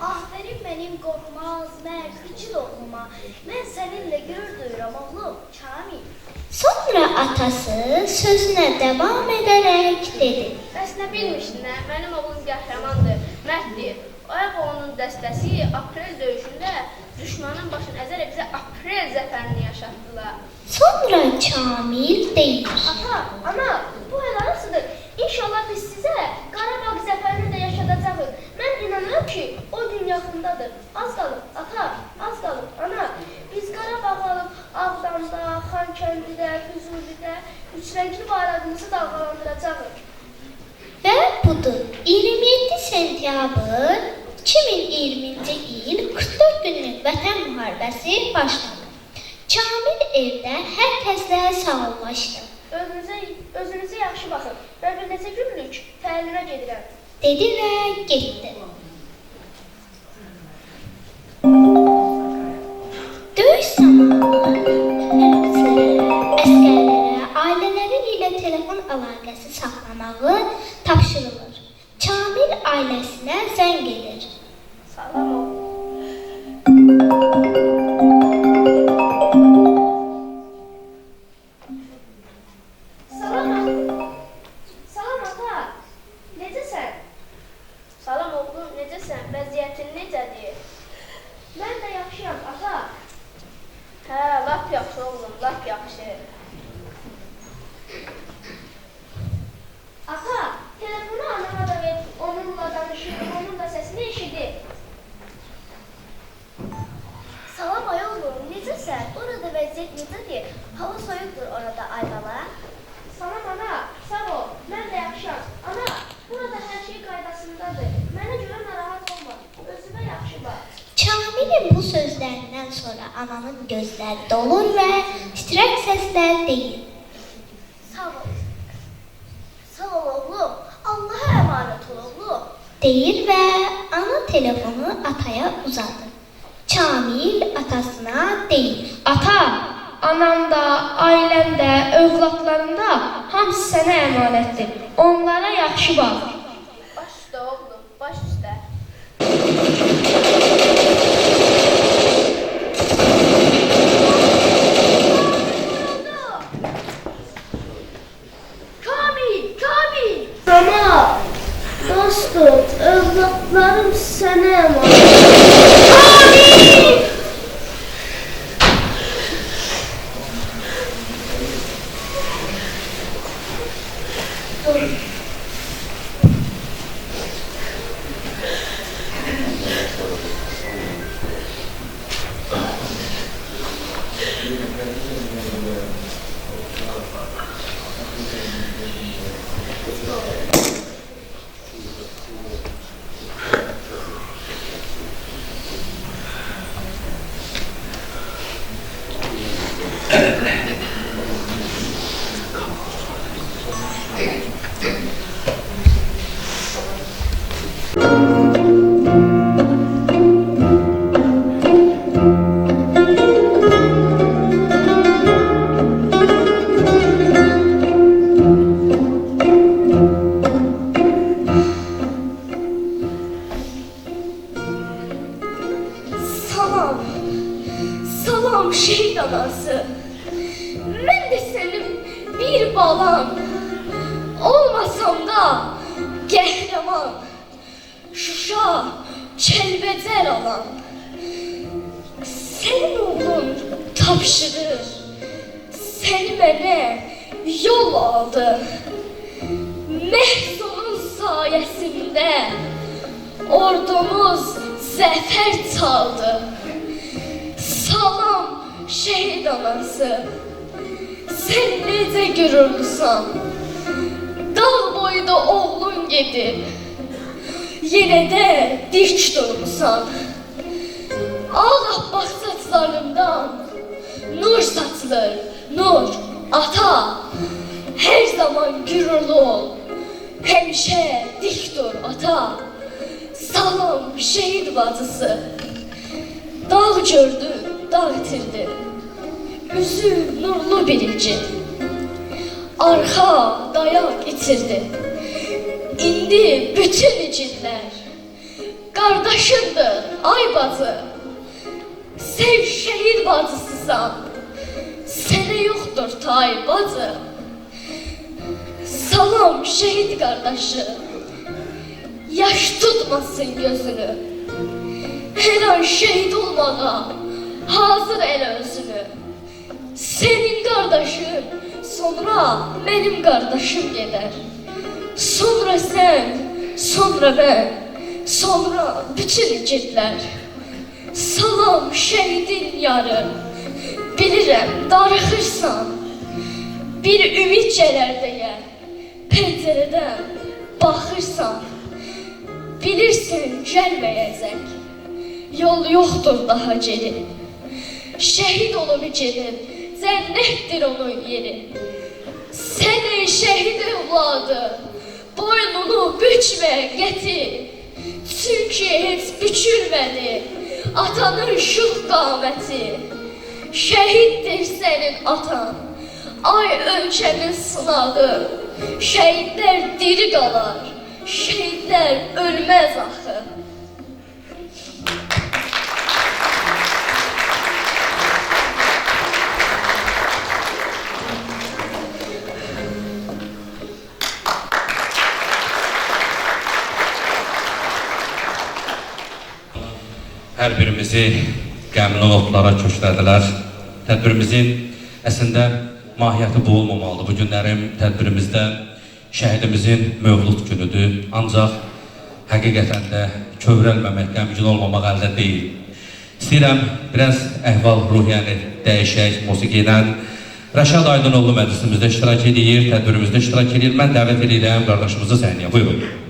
Aferin benim qorxmaz, mərd, içil oğluma. Mən səninlə gurur duyuram oğlum, Kamil. Sonra atası sözünə devam ederek dedi. Bəs nə bilmişdin, mənim oğlum qəhrəmandır, mərddir. Ayaq onun dəstəsi aprel döyüşündə düşmanın başını əzərək bizə aprel zəfərini yaşatdılar. Sonra Kamil deyir. Ata, ana, bu həlalısıdır. İnşallah biz sizə Qarabağ zəfərini də yaşadacağıq. Mən inanıram ki, o gün yaxındadır. Az qalıb, ata, az qalıb, ana. Biz Qarabağ alıb Ağdamda, Xankəndidə, Füzulidə üçrəngli bayrağımızı dalğalandıracağıq. Ve budur. 27 sentyabr 2020 il 44 günlük vətən müharibəsi başladı. Kamil evdə hər kəslə sağollaşdı. Özünüzə yaxşı baxın. Mən bir neçə günlük təlimə gedirəm. Dedi və getdi. Döyüş zamanı əsgərlərə ailələri ilə telefon əlaqəsi saxlamağı tapşırılır. Kamil ailəsinə zəng edir. Salam ol. Salam ata. Necəsən? Salam oğlum, necəsən? Vəziyyətin necədir? Mən də yaxşıyam ata. Hə, lap yaxşı oğlum, lap yaxşı. Ata, telefonu anama da ver, onunla danışırım, onun da səsini eşidir. Salam ay oğlum, necəsən? Orada vəziyyət necədir? Hava soyuqdur orada ayvalar. Salam ana, sağ ol, mən də yaxşıyam. Ana, burada hər şey qaydasındadır. Mənə görə narahat olma, özümə yaxşı bax. Kamil'in bu sözlerinden sonra ananın gözləri dolur və titrək səslə deyir. Sağ ol. Sağ ol oğlum, Allah'a emanet ol oğlum. Deyir və ana telefonu ataya uzadır. Kamil atasına deyir. Ata, anam da, ailəm də, övladlarım da hamısı sənə əmanətdir. Onlara yaxşı bax. Baş üstə oğlum, baş üstə. Kamil! Sana, dostum, övladlarım sənə əmanət. Kamil! Salam şehit anası. Mən də sənin bir balam. Olmasam da qəhrəman. Şuşa, Kəlbəcər alan. Sənin oğlun tapşırır. Səni mənə yol aldı. Məhz onun sayəsində ordumuz zəfər çaldı. Salam şehit anası. Sen necə gürurlusan. Dağ boyda oğlun gedib. Yenə də dik durmusan. Ağappaq saçlarından nur saçılır, nur. Ata, her zaman gürurlu ol. Həmişə dik dur ata. Salam şehit bacısı. Dağ gördü, dağ itirdi. üzü nurlu bir igid. Arxa dayaq itirdi. İndi bütün igidlər qardaşındır ay bacı. Sev şəhid bacısısan, sənə yoxdur tay bacı. Salam şəhid qardaşı, yaş tutmasın gözünü. Hər an şəhid olmağa hazır elə özünü. Senin qardaşın, sonra mənim qardaşım gedər. Sonra sən, sonra mən, sonra bütün igidlər. Salam şəhidin yarı, bilirəm darıxırsan. Bir ümid gələr deyə pəncərədən baxırsan. Bilirsən gəlməyəcək, yol yoxdur daha geri. Şəhid olub igidin, cənnətdir onun yeri. Sən ey şəhid evladı, boynunu bükmə gətir. Çünki heç bükülmədi atanın şux qaməti. Şəhiddir sənin atan, ay ölkənin sınağı. Şəhidlər diri qalar, şəhidlər ölməz axı. Hər birimizi qəmli notlara köklədilər. Tədbirimizin əslində mahiyyəti bu olmamalıdır. Bu günlərim tədbirimizdə şəhidimizin mövlud günüdür. Ancaq həqiqətən də kövrəlməmək, qəmgin olmamaq əldə deyil. İstəyirəm, biraz əhval-ruhiyyəni dəyişək musiqi ilə. Rəşad Aydınoğlu məclisimizdə iştirak edir, tədbirimizdə iştirak edir. Mən dəvət edirəm qardaşımızı səhnəyə. Buyurun.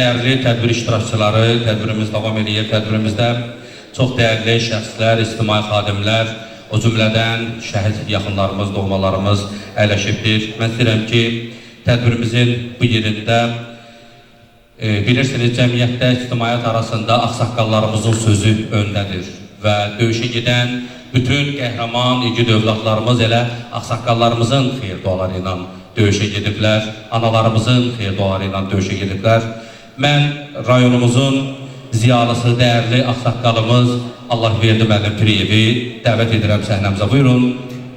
Dəyərli tədbir iştirakçıları, tədbirimiz davam edir. Tədbirimizdə çox dəyərli şəxslər, ictimai xadimlər, o cümlədən şəhid yaxınlarımız, doğmalarımız əyləşibdir. Mən istəyirəm ki, tədbirimizin bu yerində bilirsiniz, cəmiyyətdə, ictimaiyyət arasında ağsaqqallarımızın sözü öndədir və döyüşə gedən bütün qəhrəman, igid övladlarımız elə ağsaqqallarımızın xeyir duaları ilə döyüşə gediblər, analarımızın xeyir duaları ilə döyüşə gediblər. Mən rayonumuzun ziyalısı, dəyərli ağsaqqalımız Allahverdi müəllim Piriyevi dəvət edirəm səhnəmizə. Buyurun,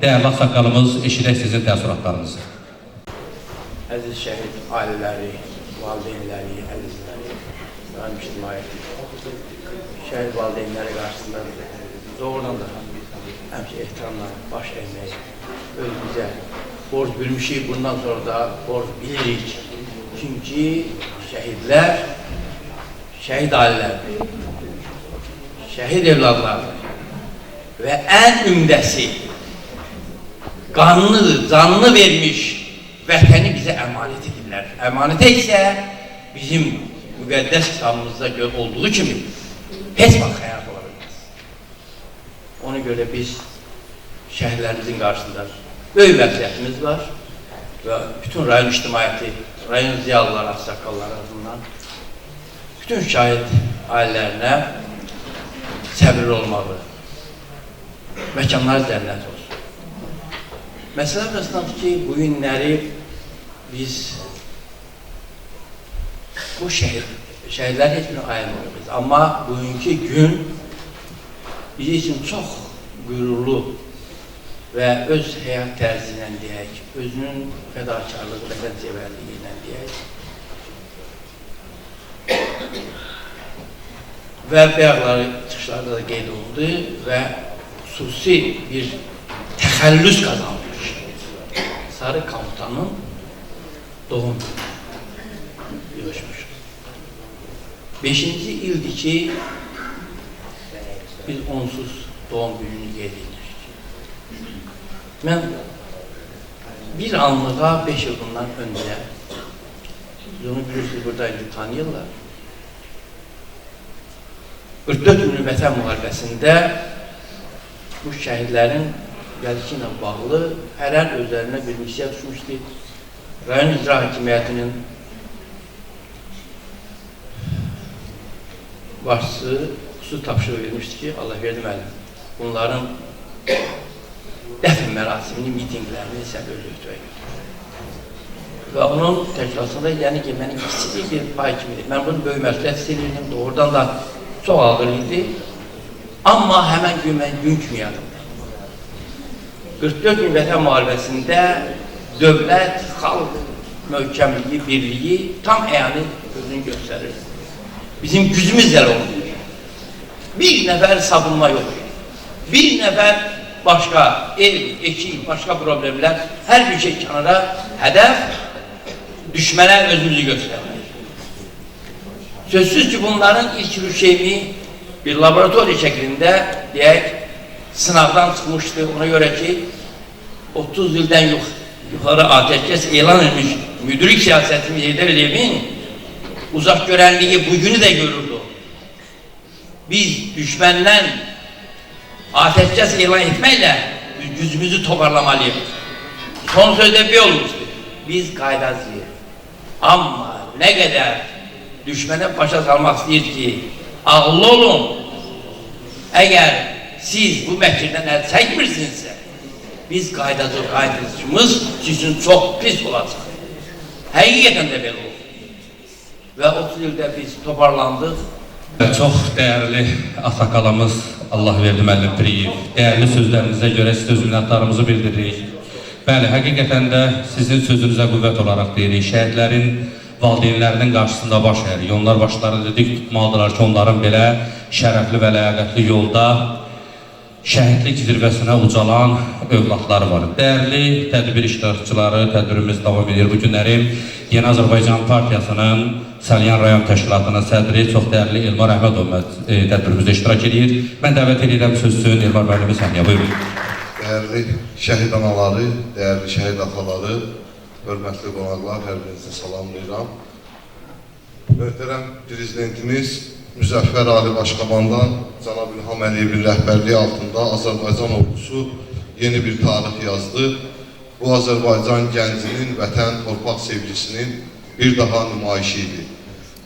dəyərli ağsaqqalımız, eşidək sizin təəssüratlarınızı. Əziz şəhid ailələri, valideynləri, əzizləri, mühəm ictimaiyyəti, şəhid valideynləri qarşısında doğrudan da həmişə ehtiramla baş əymək, özümüzə borc bilmişik, bundan sonra da borc bilirik. Çünki şəhidlər, şəhid ailələrdir, şəhid evladlardır və ən ümdəsi qanını, canını vermiş vətəni bizə əmanət edirlər. Əmanətə isə bizim müqəddəs kitabımızda olduğu kimi heç vaxt həyat ola bilməz. Ona görə biz şəhidlərimizin qarşısında böyük vəziyyətimiz var ve bütün rayon ictimaiyyəti, rayon ziyalıları, aksakalları adından bütün şahit ailələrinə səbirli olmalı, məkanlar cənnət olsun. Məsələ burasındadır ki, bu günləri biz bu şəhidlər heç birini ayırmıyoruz. Amma bugünkü gün bizim için çox qürurlu və öz həyat tərzi ilə deyək, özünün fədakarlığı, vətənsevərliyi ilə deyək və bəyaxları çıxışlarda da qeyd olundu və xüsusi bir təxəllüs qazanmış Sarı Komutanın doğum günü yığışmış. 5-ci ildir ki biz onsuz doğum gününü qeyd edirik. Mən bir anlığa 5 il bundan öncə, onu bilirsiniz, burada indi tanıyırlar. 44 günlük vətən müharibəsində bu şəhidlərin gəlişi ilə bağlı hər an özlərinə bir missiya düşmüşdü. Rayon İcra Hakimiyyətinin başçısı xüsusi tapşırıq vermişdi ki, Allah verdi müəllim, bunların dəfn mərasimini, mitinglərini sən özlükdürək. Və onun təşkilatında, yəni ki, mənim kiçik bir pay kimidir. Mən bunu böyük məsuliyyət hiss edirdim, doğrudan da çox ağır idi. Amma həmən gün mən gün kimi yadımda. 44 gün vətən müharibəsində dövlət, xalq möhkəmliyi, birliyi tam əyani özünü göstərir. Bizim gücümüz dəl oldu. Bir nəfər savunma yox. Bir nəfər başqa ev, ekik, başqa problemlər, hər bir şey kənara hədəf düşmənə özümüzü göstərmək. Sözsüz ki, bunların ilk rüşeymi bir laboratoriya şəklində deyək, sınavdan çıxmışdı. Ona görə ki, 30 ildən yuxarı atəşkəs elan edilmiş müdürlük siyasətimiz Heydər Əliyevin uzaq görənliyi bugünü də görürdü. Biz düşməndən atəşkəs elan etməklə gücümüzü toparlamalıyıq. Son sözdə bir olmuşdur. Biz qaydacıyıq. Amma nə qədər düşmənə başa salmaq istəyir ki, ağıllı olun. Əgər siz bu məkirdən əl çəkmirsinizsə, biz qaydacımız sizin çox pis olacaq. Həqiqətən də belə olur. Və 30 ildə biz toparlandıq. Çox dəyərli Ataqalamız Allahverdi müəllim Piriyev, dəyərli sözlərinizə görə sizə minnətdarımızı bildiririk. Bəli, həqiqətən də sizin sözünüzə qüvvət olaraq deyirik. Şəhidlərin valideynlərinin qarşısında baş əyirik. Onlar başlarında dik tutmalıdırlar ki, onların belə şərəfli və ləyaqətli yolda şəhidlik zirvəsinə ucalan övladları var. Dəyərli tədbir iştirakçıları, tədbirimiz davam edir. Bu günləri Yeni Azərbaycan Partiyasının Salyan rayon təşkilatının sədri, çox dəyərli Elmar Əhmədov tədbirimizdə iştirak edir. Mən dəvət edirəm sözsün Elmar müəllimi səhnəyə. Buyurun. Dəyərli şəhid anaları, dəyərli şəhid ataları, hörmətli qonaqlar, hər birinizi salamlayıram. Möhtərəm Prezidentimiz Müzəffər Ali Başkomandan Cənab İlham Əliyevin rəhbərliyi altında Azərbaycan ordusu yeni bir tarix yazdı. Bu Azərbaycan gəncinin, vətən, torpaq sevgisinin bir daha nümayişi idi.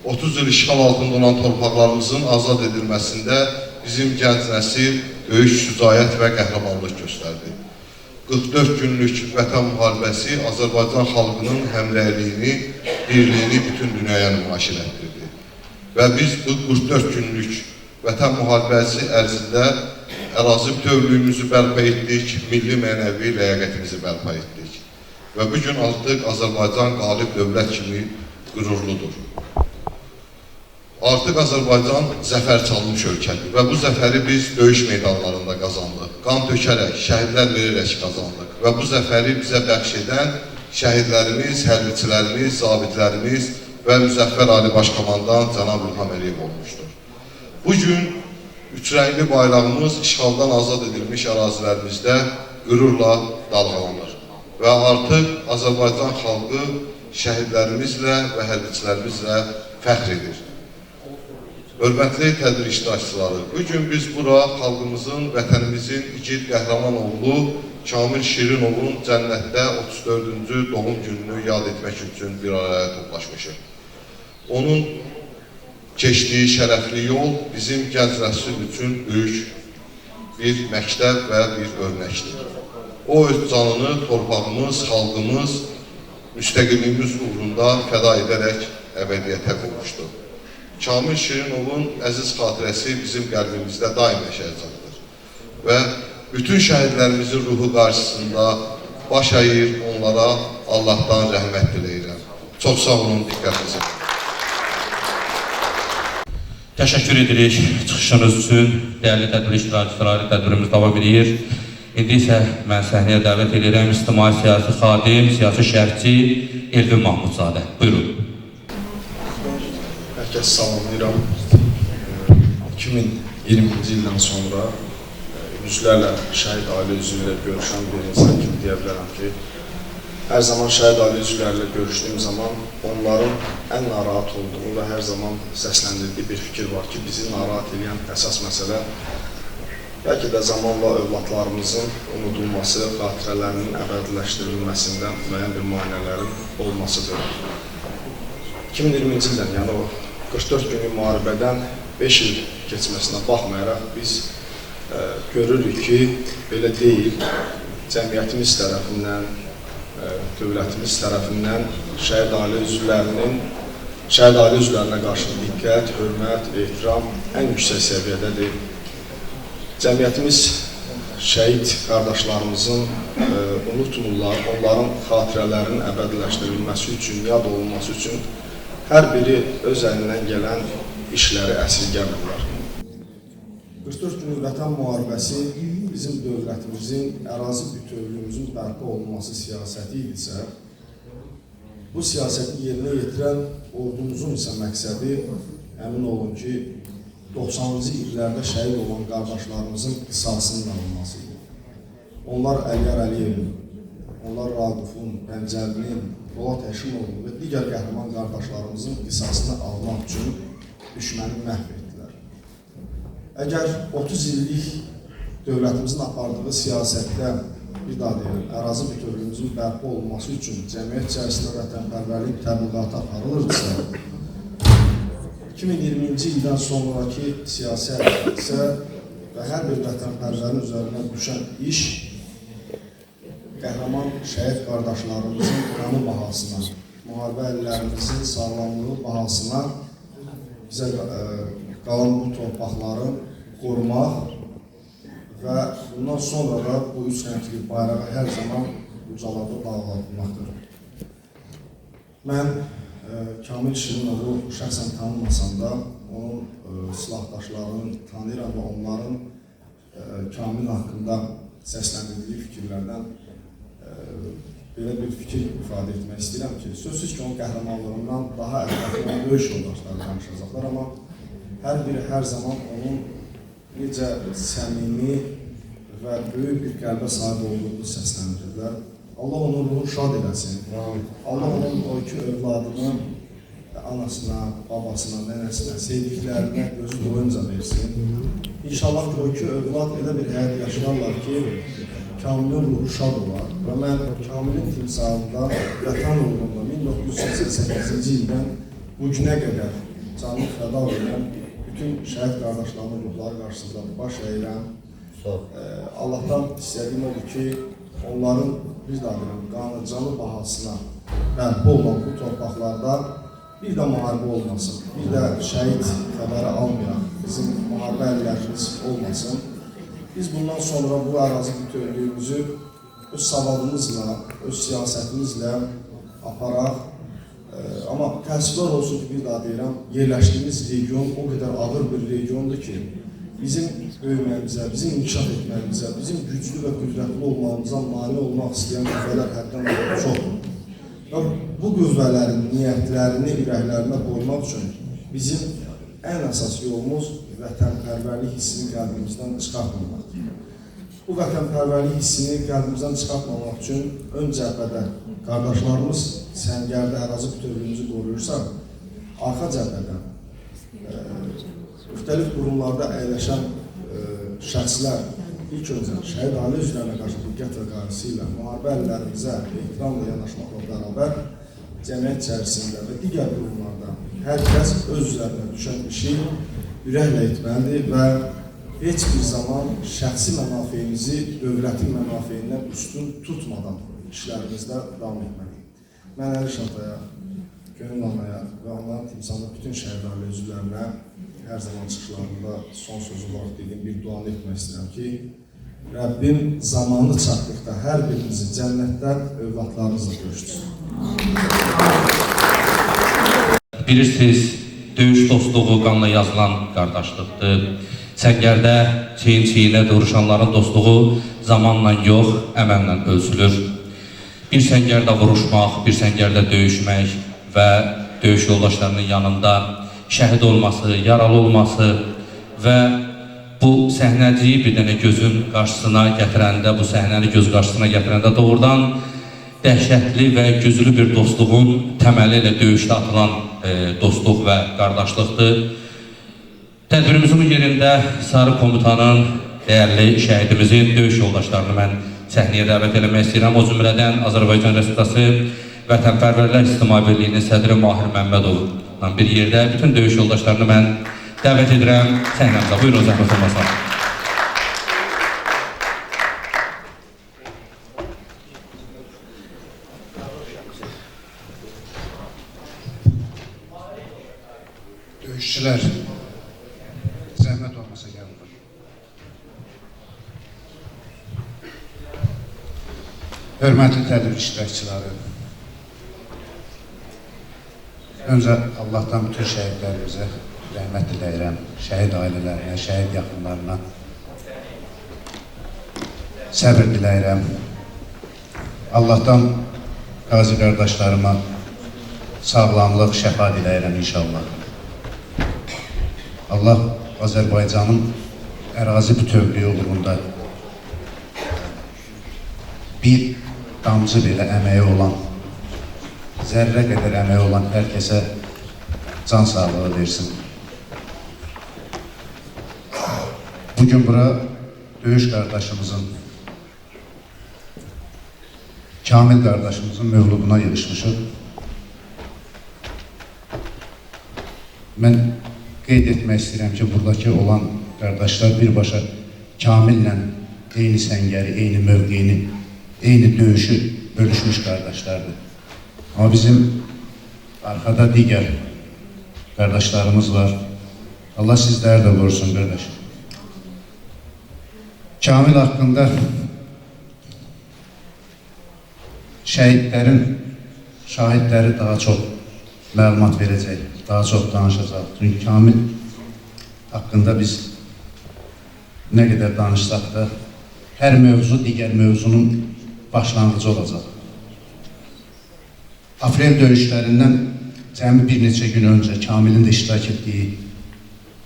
30 il işğal altında olan torpaqlarımızın azad edilməsində bizim gənc nəsil böyük şücaət və qəhrəmanlıq göstərdi. 44 günlük vətən müharibəsi Azərbaycan xalqının həmrəyliyini, birliyini bütün dünyaya nümayiş etdirdi. Və biz bu 44 günlük vətən müharibəsi ərzində ərazi bütövlüyümüzü bərpa etdik, milli mənəvi ləyaqətimizi bərpa etdik. Və bugün artıq Azərbaycan qalib dövlət kimi qürurludur. Artıq Azərbaycan zəfər çalmış ölkədir və bu zəfəri biz döyüş meydanlarında qazandıq. Qan tökərək, şəhidlər verərək qazandıq və bu zəfəri bizə bəxş edən şəhidlərimiz, hərbiçilərimiz, zabitlərimiz və Müzəffər Ali Başkomandan Cənab İlham Əliyev olmuşdur. Bugün üçrəngli bayrağımız işğaldan azad edilmiş ərazilərimizdə qürurla dalğalanır və artıq Azərbaycan xalqı şəhidlərimizlə və hərbiçilərimizlə fəxr edir. Hörmətli tədbir iştirakçıları, bugün biz bura xalqımızın, vətənimizin igid qəhrəman oğlu Kamil Şirinovun cənnətdə 34-cü doğum gününü yad etmək üçün bir araya toplaşmışıq. Onun keçdiyi şərəfli yol bizim gənc nəsil üçün böyük bir məktəb və bir örnəkdir. O öz canını torpağımız, xalqımız, müstəqilliyimiz uğrunda fəda edərək əbədiyyətə qovuşdu. Kamil Şirinovun əziz xatirəsi bizim qəlbimizdə daim yaşayacaqdır və bütün şəhidlərimizin ruhu qarşısında baş əyir, onlara Allahdan rəhmət diləyirəm. Çox sağ olun, diqqətinizə. Təşəkkür edirik çıxışınız üçün. Dəyərli tədbir iştirakçıları, tədbirimiz davam edir. İndi isə mən səhnəyə dəvət edirəm ictimai siyasi xadim, siyasi şərhçi Elvin Mahmudzadə. Buyurun. Hər kəs salamlayıram. 2020-ci ildən sonra yüzlərlə şəhid ailə üzvü ilə görüşən bir insan kimi deyə bilərəm ki, hər zaman şəhid ailə üzvlərlə görüşdüyüm zaman onların ən narahat olduğu və hər zaman səsləndirdiyi bir fikir var ki, bizi narahat edən əsas məsələ bəlkə də zamanla övladlarımızın unudulması, xatirələrinin əbədiləşdirilməsində müəyyən bir manələrin olmasıdır. 2020-ci ildən, yəni o 44 günlük müharibədən 5 il keçməsinə baxmayaraq biz görürük ki, belə deyil, cəmiyyətimiz tərəfindən, dövlətimiz tərəfindən şəhid ailə üzvlərinə qarşı diqqət, hörmət, ehtiram ən yüksək səviyyədədir. Cəmiyyətimiz şəhid qardaşlarımızın unutmurlar, onların xatirələrinin əbədiləşdirilməsi üçün, yad olunması üçün hər biri öz əlindən gələn işləri əsirgəmirlər. 44 günlük vətən müharibəsi bizim dövlətimizin, ərazi bütövlüyümüzün bərpa olunması siyasəti idisə, bu siyasəti yerinə yetirən ordumuzun isə məqsədi əmin olun ki, 90-cı illərdə şəhid olan qardaşlarımızın qisasının alınması idi. Onlar Əliyar Əliyevin, onlar Raqufun, Bəncəlinin, Polat Həşimovun və digər qəhrəman qardaşlarımızın qisasını almaq üçün düşməni məhv etdilər. Əgər 30 illik dövlətimizin apardığı siyasətdə, bir daha deyirəm, ərazi bütövlüyümüzün bərpa olunması üçün cəmiyyət içərisində vətənpərvərlik təbliğatı aparılırsa, 2020-ci ildən sonraki siyasət isə və hər bir vətənpərvərin üzərinə düşən iş qəhrəman şəhid qardaşlarımızın qanı bahasına, müharibə əllərimizin sağlamlığı bahasına bizə qalan bu torpaqları qorumaq və bundan sonra da bu üç rəngli bayrağı hər zaman ucalarda dalgalatmaqdır. Mən Kamil Şirinovu şəxsən tanımasam da, onun silahdaşlarını tanıyıram və onların Kamil haqqında səsləndirdiyi fikirlərdən belə bir fikir ifadə etmək istəyirəm ki, sözsüz ki, onun qəhrəmanlığından daha ətraflı döyüş yoldaşları danışacaqlar, amma hər biri hər zaman onun necə səmimi və böyük bir qəlbə sahib olduğunu səsləndirirlər. Allah onun ruhu şad eləsin. Allah onun o iki övladını anasına, babasına, nənəsinə, sevdiklərinə gözü doyunca versin. İnşallah ki, o iki övlad elə bir həyat yaşarlar ki, Kamilin ruhu şad olar və mən Kamilin timsalında vətən uğrunda 1988-ci ildən bu günə qədər canlı fəda verən bütün şəhid qardaşlarımın ruhları qarşısında baş əyirəm. Allahdan istədiyim odur ki, onların bir daha qanı, canı bahasına bərpa olan bu torpaqlarda bir də müharibə olmasın, bir də şəhid xəbəri almayan bizim müharibə əllərimiz olmasın. Biz bundan sonra bu ərazi bütövlüyümüzü öz savadımızla, öz siyasətimizlə aparaq. Amma təəssüflər olsun ki, bir daha deyirəm, yerləşdiyimiz region o qədər ağır bir regiondur ki, bizim böyüməyimizə, bizim inkişaf etməyimizə, bizim güclü və qüdrətli olmağımıza mane olmaq istəyən qüvvələr həddən çoxdur. Və bu qüvvələrin niyyətlərini ürəklərinə qoymaq üçün bizim ən əsas yolumuz vətənpərvərlik hissini qəlbimizdən çıxartmamaqdır. Bu vətənpərvərlik hissini qəlbimizdən çıxartmamaq üçün ön cəbhədə qardaşlarımız səngərdə ərazi bütövlüyümüzü qoruyursa, arxa cəbhədə müxtəlif qurumlarda əyləşən şəxslər ilk öncə şəhid ailə üzvlərinə qarşı diqqət və qayğısı ilə müharibə əllərimizə ehtiramla yanaşmaqla bərabər cəmiyyət içərisində və digər qurumlarda hər kəs öz üzərinə düşən işi ürəklə etməlidir və heç bir zaman şəxsi mənafeyimizi dövlətin mənafeyindən üstün tutmadan işlərimizdə davam etməliyik. Mən Əli Şataya, Gönül Anaya və onların timsalında bütün şəhid ailə üzvlərinə hər zaman çıxışlarında son söz olaraq dediyim bir duanı etmək istəyirəm ki, Rəbbim zamanı çatdıqda hər birimizi cənnətdən övladlarınızla görüşdürsün. Bilirsiniz, döyüş dostluğu qanla yazılan qardaşlıqdır. Səngərdə çiyin-çiyinə duruşanların dostluğu zamanla yox, əməllə ölçülür. Bir səngərdə vuruşmaq, bir səngərdə döyüşmək və döyüş yoldaşlarının yanında şəhid olması, yaralı olması və bu səhnəciyi bir dənə gözün qarşısına gətirəndə, bu səhnəni göz qarşısına gətirəndə doğrudan dəhşətli və güclü bir dostluğun təməli ilə döyüşdə atılan dostluq və qardaşlıqdır. Tədbirimizin bu yerində Sarı Komutanın dəyərli şəhidimizin döyüş yoldaşlarını mən səhnəyə dəvət eləmək istəyirəm. O cümlədən Azərbaycan Respublikası Vətənpərvərlər İctimai Birliyinin sədri Mahir Məmmədovla bir yerdə bütün döyüş yoldaşlarını mən dəvət edirəm səhnəmizə. Buyurun, zəhmət olmasa. Döyüşçülər, zəhmət olmasa gəlmir. Hörmətli tədbir iştirakçıları, öncə Allahdan bütün şəhidlərimizə rəhmət diləyirəm, şəhid ailələrinə, şəhid yaxınlarına səbir diləyirəm. Allahdan qazi qardaşlarıma sağlamlıq, şəfa diləyirəm inşallah. Allah Azərbaycanın ərazi bütövlüyü uğrunda bir damcı belə əməyi olan, zərrə qədər əməyi olan hər kəsə can sağlığı versin. Bugün bura döyüş qardaşımızın, Kamil qardaşımızın mövluduna yığışmışıq. Mən qeyd etmək istəyirəm ki, buradakı olan qardaşlar birbaşa Kamillə eyni səngəri, eyni mövqeyini, eyni döyüşü bölüşmüş qardaşlardır. Amma bizim arxada digər qardaşlarımız var. Allah sizləri də qorusun, qardaş. Kamil haqqında şəhidlərin şahidləri daha çox məlumat verəcək, daha çox danışacaq. Çünki Kamil haqqında biz nə qədər danışsaq da hər mövzu digər mövzunun başlanğıcı olacaq. Aprel döyüşlərindən cəmi bir neçə gün öncə Kamilin də iştirak etdiyi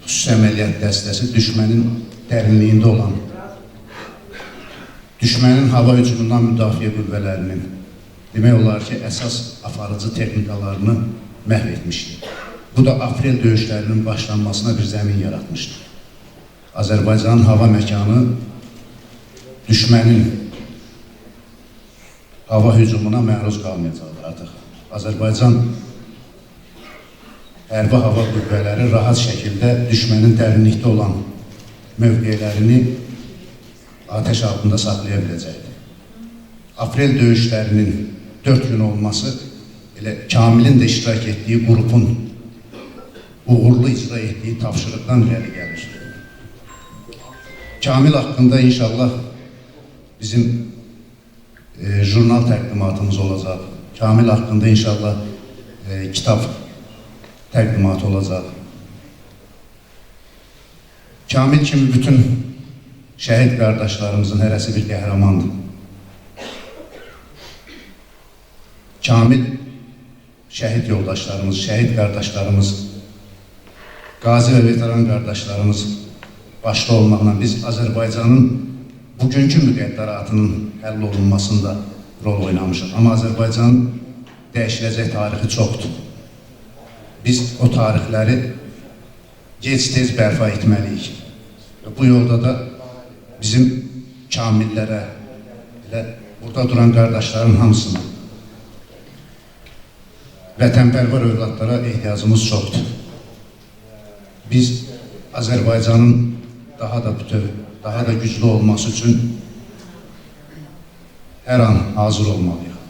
xüsusi əməliyyat dəstəsi düşmənin dərinliyində olan, düşmənin hava hücumundan müdafiə qüvvələrinin, demək olar ki, əsas aparıcı texnikalarını məhv etmişdir. Bu da aprel döyüşlərinin başlanmasına bir zəmin yaratmışdır. Azərbaycanın hava məkanı düşmənin hava hücumuna məruz qalmayacaqdır artıq. Azərbaycan hərbi hava qüvvələri rahat şəkildə düşmənin dərinlikdə olan mövqeylərini atəş altında saxlaya biləcəkdir. Aprel döyüşlərinin 4 gün olması elə Kamilin də iştirak etdiyi qrupun uğurlu icra etdiyi tapşırıqdan irəli gəlir. Kamil haqqında inşallah bizim jurnal təqdimatımız olacaq. Kamil haqqında inşallah kitab təqdimatı olacaq. Kamil kimi bütün şəhid qardaşlarımızın hərəsi bir qəhrəmandır. Kamil şəhid yoldaşlarımız, şəhid qardaşlarımız, qazi və veteran qardaşlarımız başda olmaqla biz Azərbaycanın bugünkü müqəddəratının həll olunmasında rol oynamışıq. Amma Azərbaycanın dəyişiləcək tarixi çoxdur. Biz o tarixləri gec-tez bərpa etməliyik. Bu yolda da bizim kamillərə, elə burada duran qardaşların hamısına, vətənpərvər övladlara ehtiyacımız çoxdur. Biz Azərbaycanın daha da bütöv, daha da güclü olması üçün hər an hazır olmalıyıq.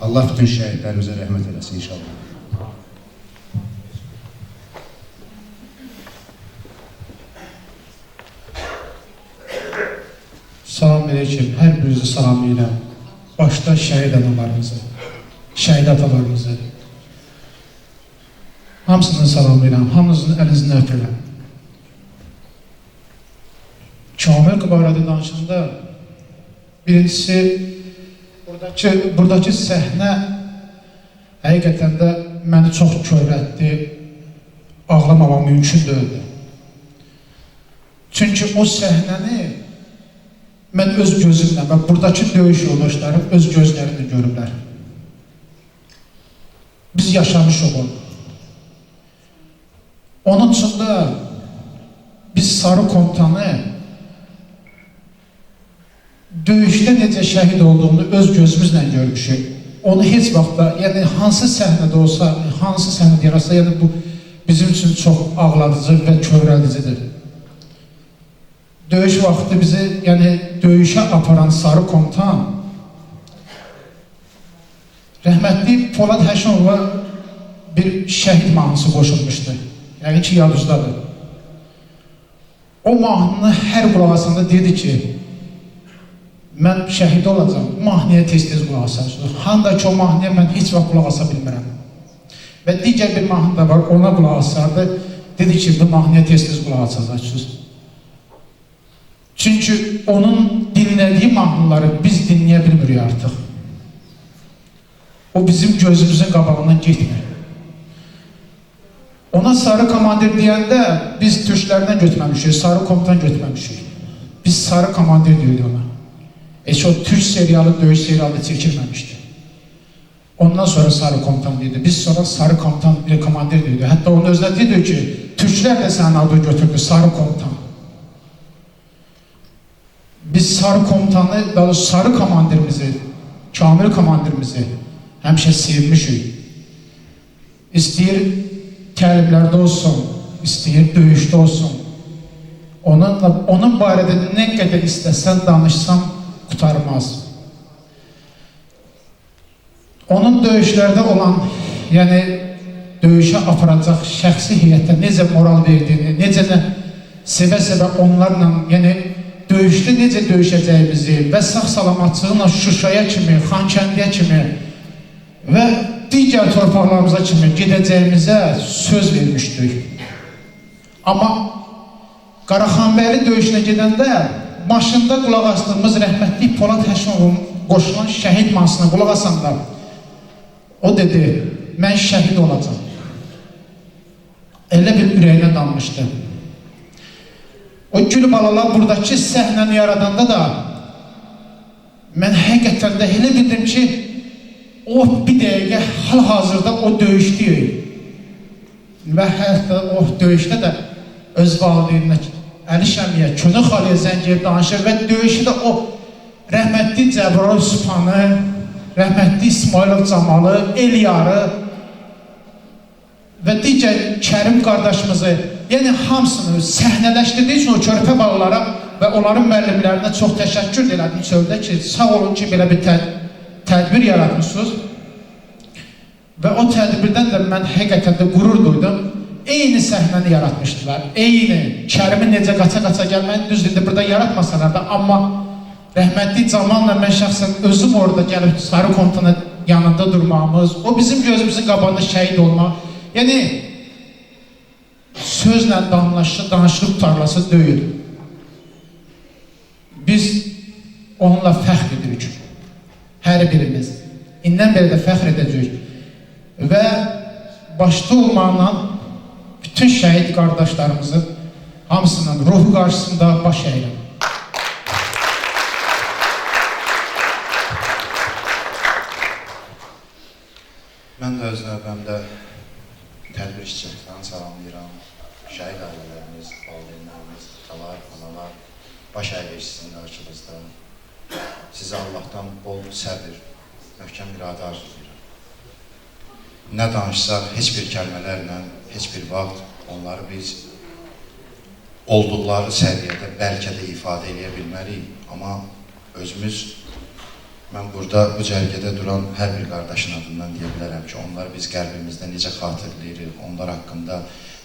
Allah bütün şəhidlərimizə rəhmət eləsin inşallah. Salam aleyküm, hər birinizi salamlayıram. Başda şəhid analarımızı, şəhid atalarımızı. Hamısını salamlayıram, hamınızın əlinizini öpürəm. Kamil barədə danışanda birincisi, buradakı səhnə həqiqətən də məni çox kövrətdi, ağlamama mümkün deyildi. Çünki o səhnəni mən öz gözümlə və buradakı döyüş yoldaşlarım öz gözlərimlə görürlər. Biz yaşamışıq onu. Onun üçün də biz Sarı Komutanı döyüşdə necə şəhid olduğunu öz gözümüzlə görmüşük. Onu heç vaxtda, yəni hansı səhnədə olsa, hansı səhnədə yarasa, yəni bu bizim üçün çox ağladıcı və kövrəldicidir. Döyüş vaxtı bizi, yəni döyüşə aparan Sarı Komutan rəhmətli Polad Həşimova bir şəhid mahnısı qoşulmuşdu. Yəni ki, yadınızdadır. O mahnını hər qulaq asanda dedi ki, mən şəhid olacam, mahnıya tez-tez qulaq asacaq. Handa ki, o mahnıya mən heç vaxt qulaq asa bilmirəm. Və digər bir mahnı da var, ona qulaq asardı. Dedi ki, bu mahnıya tez-tez qulaq asacaqsınız. Çünki onun dinlədiyi mahnıları biz dinləyə bilmirik artıq. O bizim gözümüzün qabağından getmir. Ona Sarı Komandir deyəndə biz türklərdən götürməmişik, Sarı Komutan götürməmişik. Biz Sarı Komandir deyirik ona. O türk serialı, döyüş serialı çəkilməmişdi. Ondan sonra Sarı Komutan deyildi. Biz sonra Sarı Komutan bir komandir deyildi. Hətta onun özünə deyildi ki, türklər də sənin adını götürdü, Sarı Komutan. Biz Sarı Komutanı, daha doğrusu Sarı komandirimizi, Kamil komandirimizi həmişə sevmişik. İstəyir təlimlərdə olsun, istəyir döyüşdə olsun. Onun barədə nə qədər istəsən, danışsam, qutarmaz. Onun döyüşlərdə olan, yəni döyüşə aparacaq şəxsi heyətə necə moral verdiyini, necə sevə-sevə onlarla, yəni döyüşdə necə döyüşəcəyimizi və sağ-salamatçılıqla Şuşaya kimi, Xankəndiyə kimi və digər torpaqlarımıza kimi gedəcəyimizə söz vermişdik. Amma Qaraxanbəyli döyüşünə gedəndə maşında qulaq asdığımız rəhmətli Polad Həşimovun qoşulan şəhid mahnısına qulaq asanda o dedi, mən şəhid olacam. Elə bir ürəyinə danmışdı. O gül balalar buradakı səhnəni yaradanda da mən həqiqətən də elə bildim ki, o bir dəqiqə hal-hazırda o döyüşdəyik. Və hətta o döyüşdə də öz valideyninə, Əli Şəmiyə, Könül Xaliyə Zəngiyyə danışır və döyüşü də o rəhmətli Cəbrayıl Sübhanı, rəhmətli İsmailov Camalı, Eliyarı və digər Kərim qardaşımızı, yəni hamısını səhnələşdirdiyi üçün o körpə balalara və onların müəllimlərinə çox təşəkkür elədim sözdə ki, sağ olun ki, belə bir tədbir yaratmışsınız. Və o tədbirdən də mən həqiqətən də qürur duydum. Eyni səhnəni yaratmışdılar, eyni. Kərimin necə qaça-qaça gəlməni düzdür, burada yaratmasalar da, amma rəhmətli Camanla mən şəxsən özüm orada gəlib Sarı Komutanın yanında durmağımız, o bizim gözümüzün qabağında şəhid olmaq, yəni sözlə danışıb tutarlası deyil. Biz onunla fəxr edirik, hər birimiz. İndən belə də fəxr edəcəyik. Və başda olmaqla bütün şəhid qardaşlarımızın hamısının ruhu qarşısında baş əyirəm. Mən də öz növbəmdə tədbir işçiliklərini salamlayıram. Şəhid ailələrimiz, valideynlərimiz, atalar, analar, baş əyir sizin qarşınızda. Sizə Allahdan bol səbir, möhkəm iradə arzulayıram. Nə danışsaq, heç bir kəlmələrlə, heç bir vaxt onları biz olduqları səviyyədə bəlkə də ifadə edə bilməliyik. Amma özümüz, mən burada bu cərgədə duran hər bir qardaşın adından deyə bilərəm ki, onları biz qəlbimizdə necə xatırlayırıq, onlar haqqında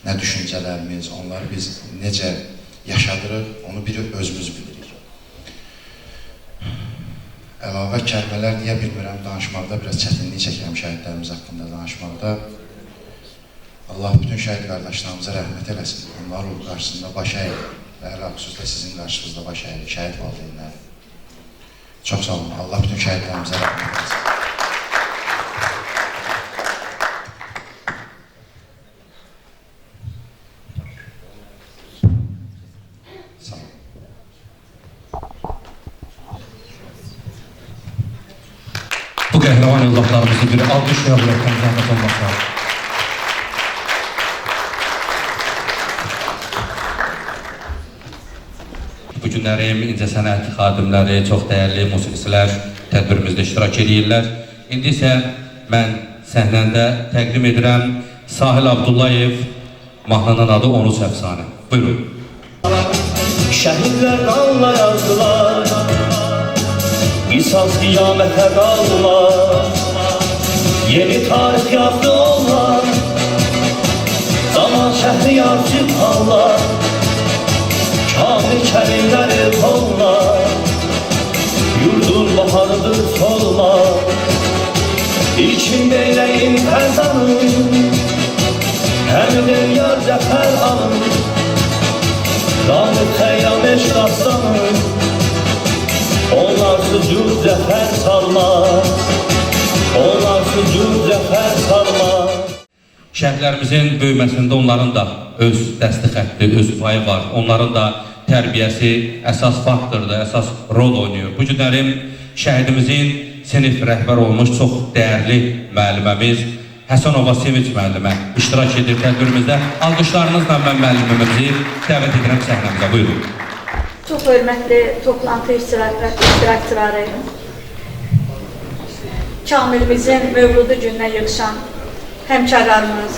nə düşüncələrimiz, onları biz necə yaşadırıq, onu biri özümüz bilirik. Əlavə kəlmələr deyə bilmirəm, danışmaqda biraz çətinlik çəkirəm şəhidlərimiz haqqında danışmaqda. Allah bütün şəhid qardaşlarımıza rəhmət eləsin. Onlar ruh qarşısında baş əyir və ələ xüsusda sizin qarşınızda baş əyir, şəhid valideynləri. Çox sağ olun. Allah bütün şəhidlərimizə rəhmət eləsin. Sağ olun. Bu qəhrəman evlatlarımızı bir alqış və ürəkdən zəhmət olmaqlar. Bu günlərim incəsənət xadimləri, çox dəyərli musiqicilər tədbirimizdə iştirak edirlər. İndi isə mən səhnəndə təqdim edirəm Sahil Abdullayev, mahnının adı 13 əfsanə. Buyurun. Şəhidlər qanla yazdılar, qisas qiyamətə qaldılar. Yeni tarix yazdı onlar, zaman şəhri yarsıb Allah. Kamil kərimləri kollar, yurdun baharıdır solmar. İçimdə eləyim fərzanım, həmdir yar zəfər alım. Qanıb xəyyam eşq aslanım, onlar sucud zəfər salmaz. Onlar sucud zəfər salmaz. Şəhidlərimizin böyüməsində onların da öz dəsti xətti, öz payı var. Onların da tərbiyəsi əsas faktordur, əsas rol oynayır. Bu günlərim şəhidimizin sinif rəhbər olmuş çox dəyərli müəlliməmiz Həsənova Sevinç müəllimə iştirak edir tədbirimizdə. Alqışlarınızla mən müəllimimizi dəvət edirəm səhnəmizə. Buyurun. Çox hörmətli toplantı iştirakçıları, Kamilimizin mövludu gününə yığışan həmkarlarımız,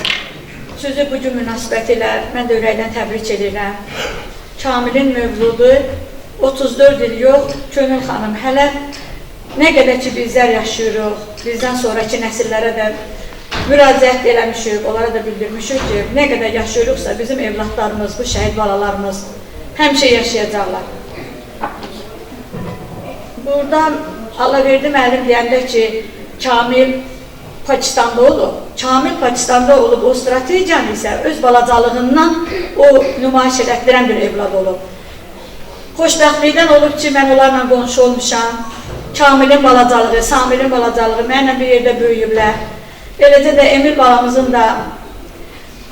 sözü bu gün münasibətilə mən də ürəkdən təbrik edirəm. Kamilin mövludu 34 il yox, Könül xanım, hələ nə qədər ki bizlər yaşayırıq, bizdən sonraki nəsillərə də müraciət eləmişik, onlara da bildirmişik ki, nə qədər yaşayırıqsa bizim evlatlarımız, bu şəhid balalarımız həmişə yaşayacaqlar. Buradan Allahverdi müəllim deyəndə ki, Kamil Pakistanda olub. Kamil Pakistanda olub, o strategiyanı isə öz balacalığından o nümayiş elətdirən bir evlad olub. Xoşbəxtlikdən olub ki, mən onlarla qonşu olmuşam. Kamilin balacalığı, Samilin balacalığı mənlə bir yerdə böyüyüblər. Eləcə də Emil balamızın da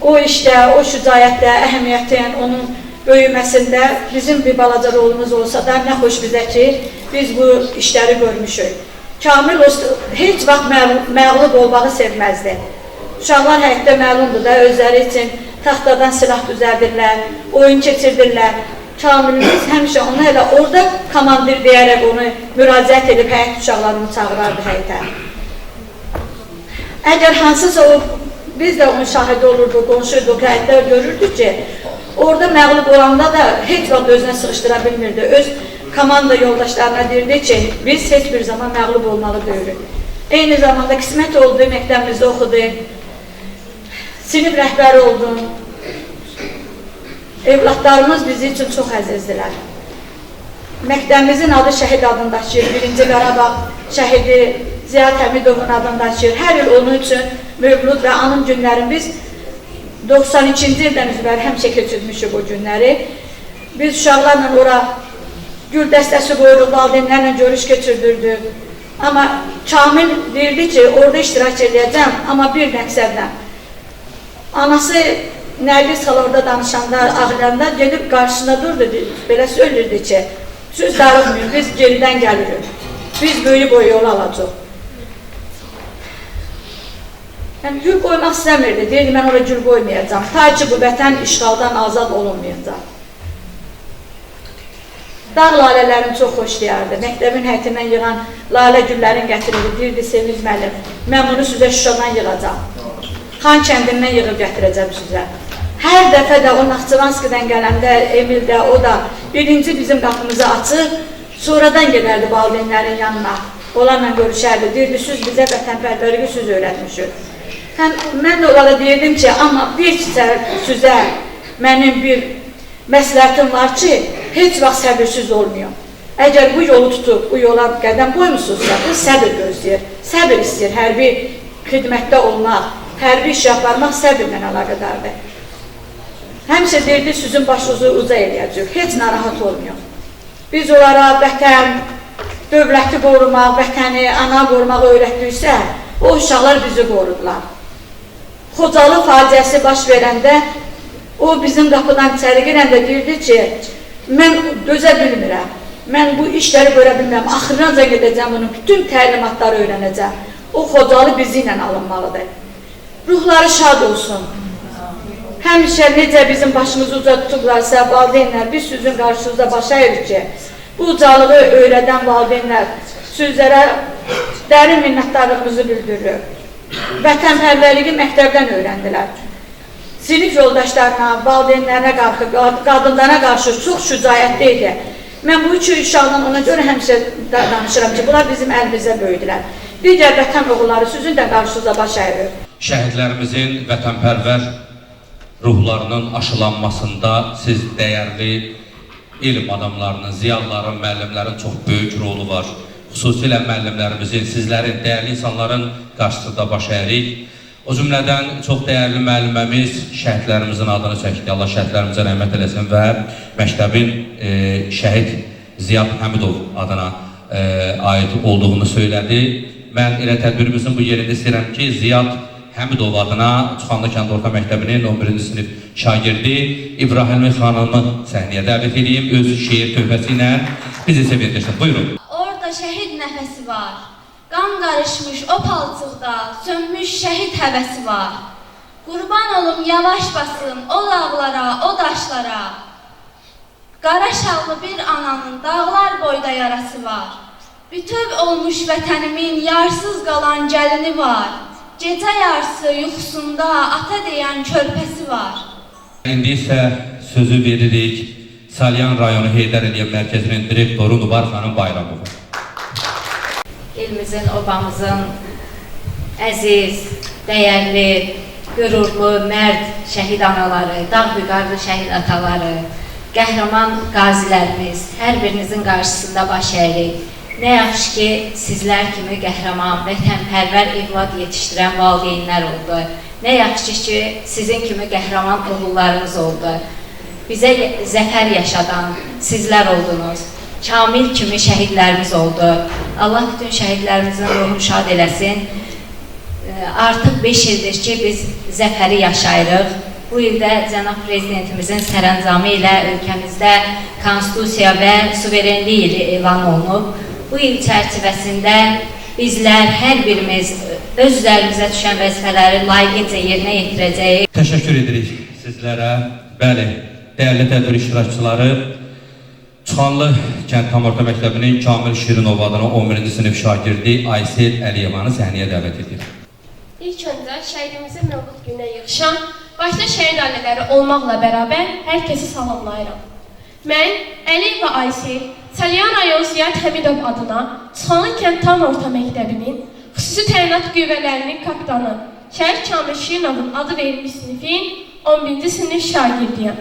o işdə, o şücayətdə, əhəmiyyətin, onun böyüməsində bizim bir balaca rolumuz olsa da nə xoş bizə ki, biz bu işləri görmüşük. Kamil heç vaxt məğlub olmağı sevməzdi. Uşaqlar həqiqdə məlumdur da, özləri üçün taxtadan silah düzəldirlər, oyun keçirdirlər. Kamilimiz həmişə onu elə orada komandir deyərək onu müraciət edib həyət uşaqlarını çağırardı həyətə. Əgər hansısa o, biz də onun şahidi olurduq, qonşuyduq, həyətdə görürdük ki, orada məğlub olanda da heç vaxt özünə sıxışdıra bilmirdi. Öz komanda yoldaşlarına deyirdi ki, biz heç bir zaman məğlub olmalı deyirik. Eyni zamanda qismət oldu, məktəbimizdə oxudu, sinif rəhbəri oldu. Evlatlarımız bizi üçün çox əzizdilər. Məktəbimizin adı şəhid adını daşıyır, 1-ci Qarabağ şəhidi Ziyad Həmidovun adını daşıyır. Hər il onun üçün mövlud və anım günlərini biz 92-ci ildən üzbəri həmişə keçirmişik o günləri. Biz uşaqlarla ora gül dəstəsi qoyuruq, valideynlərlə görüş keçirdirdik. Amma Kamil deyirdi ki, orada iştirak edəcəm, amma bir məqsədlə. Anası Nərgiz xala orada danışanda, ağlayanda gedib qarşısında durdu, belə söylürdü ki, siz darıqmayın, biz geridən gəlirik, biz böyü boyu yolu alacaq. Yəni, gül qoymaq istəmirdi, deyirdi, mən orada gül qoymayacam, ta ki bu vətən işğaldan azad olunmayacaq. Dağ lalələrini çox xoşlayardı. Məktəbin həyətindən yığan lalə güllərini gətirirdi. Deyirdi Sevinç müəllim, mən bunu sizə Şuşadan yığacam. Xan kəndindən yığıb gətirəcəm sizə. Hər dəfə də o Naxçıvanskidən gələndə, Emil də, o da birinci bizim qapımızı açır, sonradan gedərdi valideynlərin yanına. Onlarla görüşərdi. Deyirdi, siz bizə vətənpərvərliyi siz öyrətmişsiniz. Mən də onlara deyirdim ki, amma bir sizə mənim bir məsləhətim var ki, heç vaxt səbirsiz olmuyor. Əgər bu yolu tutub, bu yola qədəm qoymusunuzsa, bu səbir gözləyir, səbir istəyir. Hərbi xidmətdə olmaq, hərbi iş yaparmaq səbirlə əlaqədardır. Həmişə deyirdi, sizin başınızı uca eləyəcək, heç narahat olmuyor. Biz onlara vətən, dövləti qorumaq, vətəni, ana qorumağı öyrətdiksə, o uşaqlar bizi qorudular. Xocalı faciəsi baş verəndə, o bizim qapıdan içəri girəndə deyirdi ki, mən dözə bilmirəm, mən bu işləri görə bilmirəm, axırınaca gedəcəm bunun, bütün təlimatları öyrənəcəm. O Xocalı bizi ilə alınmalıdır. Ruhları şad olsun. Həmişə necə bizim başımızı uca tutublarsa, valideynlər, biz sizin qarşınızda baş əyirik ki, bu ucalığı öyrədən valideynlər sizlərə dərin minnətdarlığımızı bildiririk. Vətənpərvərliyi məktəbdən öyrəndilər. Sinif yoldaşlarına, valideynlərə qarşı, qadınlara qarşı çox şücaətli idi. Mən bu iki uşaqdan ona görə həmişə danışıram ki, bunlar bizim əlimizdə böyüdülər. Digər vətən oğulları sizin də qarşınıza baş əyirir. Şəhidlərimizin vətənpərvər ruhlarının aşılanmasında siz dəyərli elm adamlarının, ziyalıların, müəllimlərin çox böyük rolu var. Xüsusilə müəllimlərimizin, sizlərin, dəyərli insanların qarşısında baş əyirik. O cümlədən çox dəyərli müəlliməmiz şəhidlərimizin adını çəkdi. Allah şəhidlərimizə rəhmət eləsin və məktəbin şəhid Ziyad Həmidov adına aid olduğunu söylədi. Mən elə tədbirimizin bu yerində istəyirəm ki, Ziyad Həmidov adına Çıxanlı kənd orta məktəbinin 11-ci sinif şagirdi İbrahim xanımı səhnəyə dəvət edeyim, öz şeir töhfəsi ilə bizi sevindirsin. Buyurun. Orada şəhid nəfəsi var, qan qarışmış o palçıqda, sönmüş şəhid həvəsi var. Qurban olum yavaş basın o dağlara, o daşlara. Qara şallı bir ananın dağlar boyda yarası var. Bütöv olmuş vətənimin yarsız qalan gəlini var. Gecə yarısı yuxusunda ata deyən körpəsi var. İndi isə sözü veririk Salyan rayonu Heydər Əliyev mərkəzinin direktoru Nubar xanım Bayramova. İlimizin, obamızın əziz, dəyərli, qürurlu, mərd şəhid anaları, dağ büqarlı şəhid ataları, qəhrəman qazilərimiz, hər birinizin qarşısında baş əyirik. Nə yaxşı ki, sizlər kimi qəhrəman, vətənpərvər evlad yetişdirən valideynlər oldu. Nə yaxşı ki, sizin kimi qəhrəman oğullarınız oldu. Bizə zəfər yaşadan sizlər oldunuz. Kamil kimi şəhidlərimiz oldu. Allah bütün şəhidlərimizin ruhunu şad eləsin. Artıq 5 ildir ki, biz zəfəri yaşayırıq. Bu ildə Cənab Prezidentimizin sərəncamı ilə ölkəmizdə konstitusiya və suverenlik ili elan olunub. Bu il çərçivəsində bizlər hər birimiz öz üzərimizə düşən vəzifələri layiqincə yerinə yetirəcəyik. Təşəkkür edirik sizlərə. Bəli, dəyərli tədbir iştirakçıları, Çıxanlı kənd tam orta məktəbinin Kamil Şirinov adına 11-ci sinif şagirdi Aysel Əliyevanı səhnəyə dəvət edir. İlk öncə şəhidimizin mövlud gününə yığışan başda şəhid ailələri olmaqla bərabər hər kəsi salamlayıram. Mən Əliyev və Aysel Salyan rayon Ziyad Həmidov adına Çıxanlı kənd tam orta məktəbinin xüsusi təyinat qüvvələrinin kapitanı Şəhid Kamil Şirinovun adı verilmiş sinifin 11-ci sinif şagirdiyəm.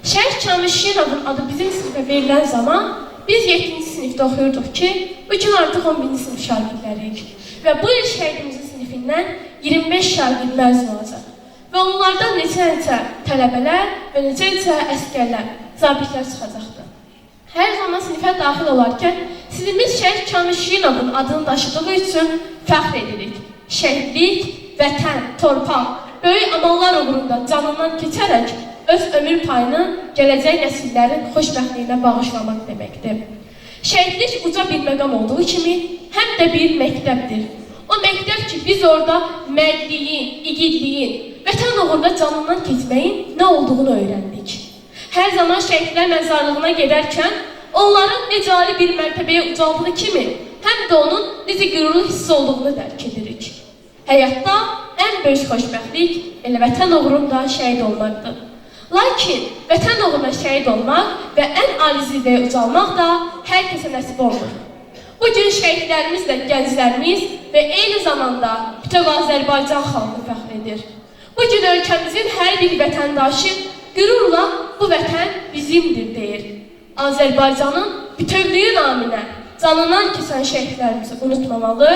Şəhid Kamil Şirinovun adı bizim sinifə verilən zaman biz 7-ci sinifdə oxuyurduq ki, bu gün artıq 11-ci sinif şagirdləriyik. Və bu il şəhidimizin sinifindən 25 şagird məzun olacaq. Və onlardan neçə tələbələr və neçə əskərlər, zabitlər çıxacaqdır. Hər zaman sinifə daxil olarkən sinifimiz Şəhid Kamil Şirinovun adını daşıdığı üçün fəxr edirik. Şəhidlik, vətən, torpaq, böyük amallar uğrunda canından keçərək öz ömür payını gələcək nəsillərin xoşbəxtliyinə bağışlamaq deməkdir. Şəhidlik uca bir məqam olduğu kimi həm də bir məktəbdir. O məktəb ki, biz orada mərdliyin, igidliyin, vətən uğrunda canından keçməyin nə olduğunu öyrəndik. Hər zaman şəhidlər məzarlığına gedərkən onların necə ali bir mərtəbəyə ucaldığı kimi, həm də onun necə qürurlu hissi olduğunu dərk edirik. Həyatda ən böyük xoşbəxtlik elə vətən uğrunda şəhid olmaqdır. Lakin vətən uğruna şəhid olmaq və ən ali zirvəyə ucalmaq da hər kəsə nəsib olmur. Bugün şəhidlərimizlə gənclərimiz və eyni zamanda bütöv Azərbaycan xalqı fəxr edir. Bugün ölkəmizin hər bir vətəndaşı qürurla bu vətən bizimdir deyir. Azərbaycanın bütövlüyü naminə canından keçən şəhidlərimizi unutmamalı,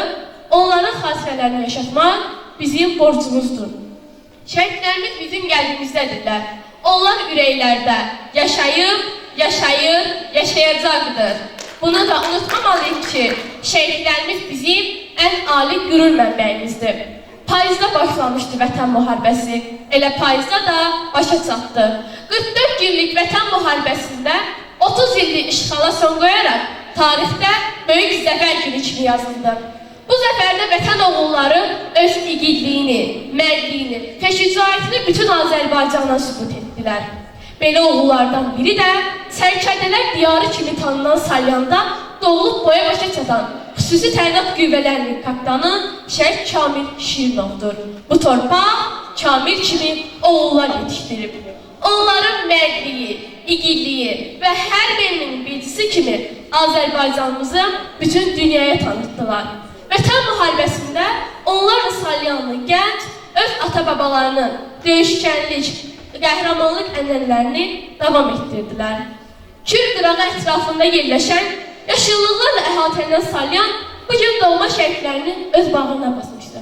onların xatirələrini yaşatmaq bizim borcumuzdur. Şəhidlərimiz bizim qəlbimizdədirlər. Onlar ürəklərdə yaşayıb, yaşayır, yaşayacaqdır. Bunu da unutmamalıyıq ki, şəhidlərimiz bizim ən ali qürur mənbəyimizdir. Payızda başlamışdı vətən müharibəsi, elə payızda da başa çatdı. 44 günlük vətən müharibəsində 30 illik işğala son qoyaraq tarixdə böyük zəfər günü kimi yazıldı. Bu zəfərdə vətən oğulları öz igidliyini, mərdliyini, təşəccüatını bütün Azərbaycana sübut etdilər. Belə oğullardan biri də sərkərdələr diyarı kimi tanınan Salyanda doğulub boya başa çatan xüsusi təyinat qüvvələrinin kapitanı Şəhid Kamil Şirinovdur. Bu torpaq Kamil kimi oğullar yetişdirib. Onların mərdliyi, igidliyi və hər birinin bilgisi kimi Azərbaycanımızı bütün dünyaya tanıtdılar. Vətən müharibəsində onlarla Salyanlı gənc öz ata-babalarının döyüşkənlik, qəhrəmanlıq ənənələrini davam etdirdilər. Kür qırağı ətrafında yerləşən, yaşıllıqlarla əhatələnən Salyan bugün doğma şəhidlərini öz bağrına basmışdı.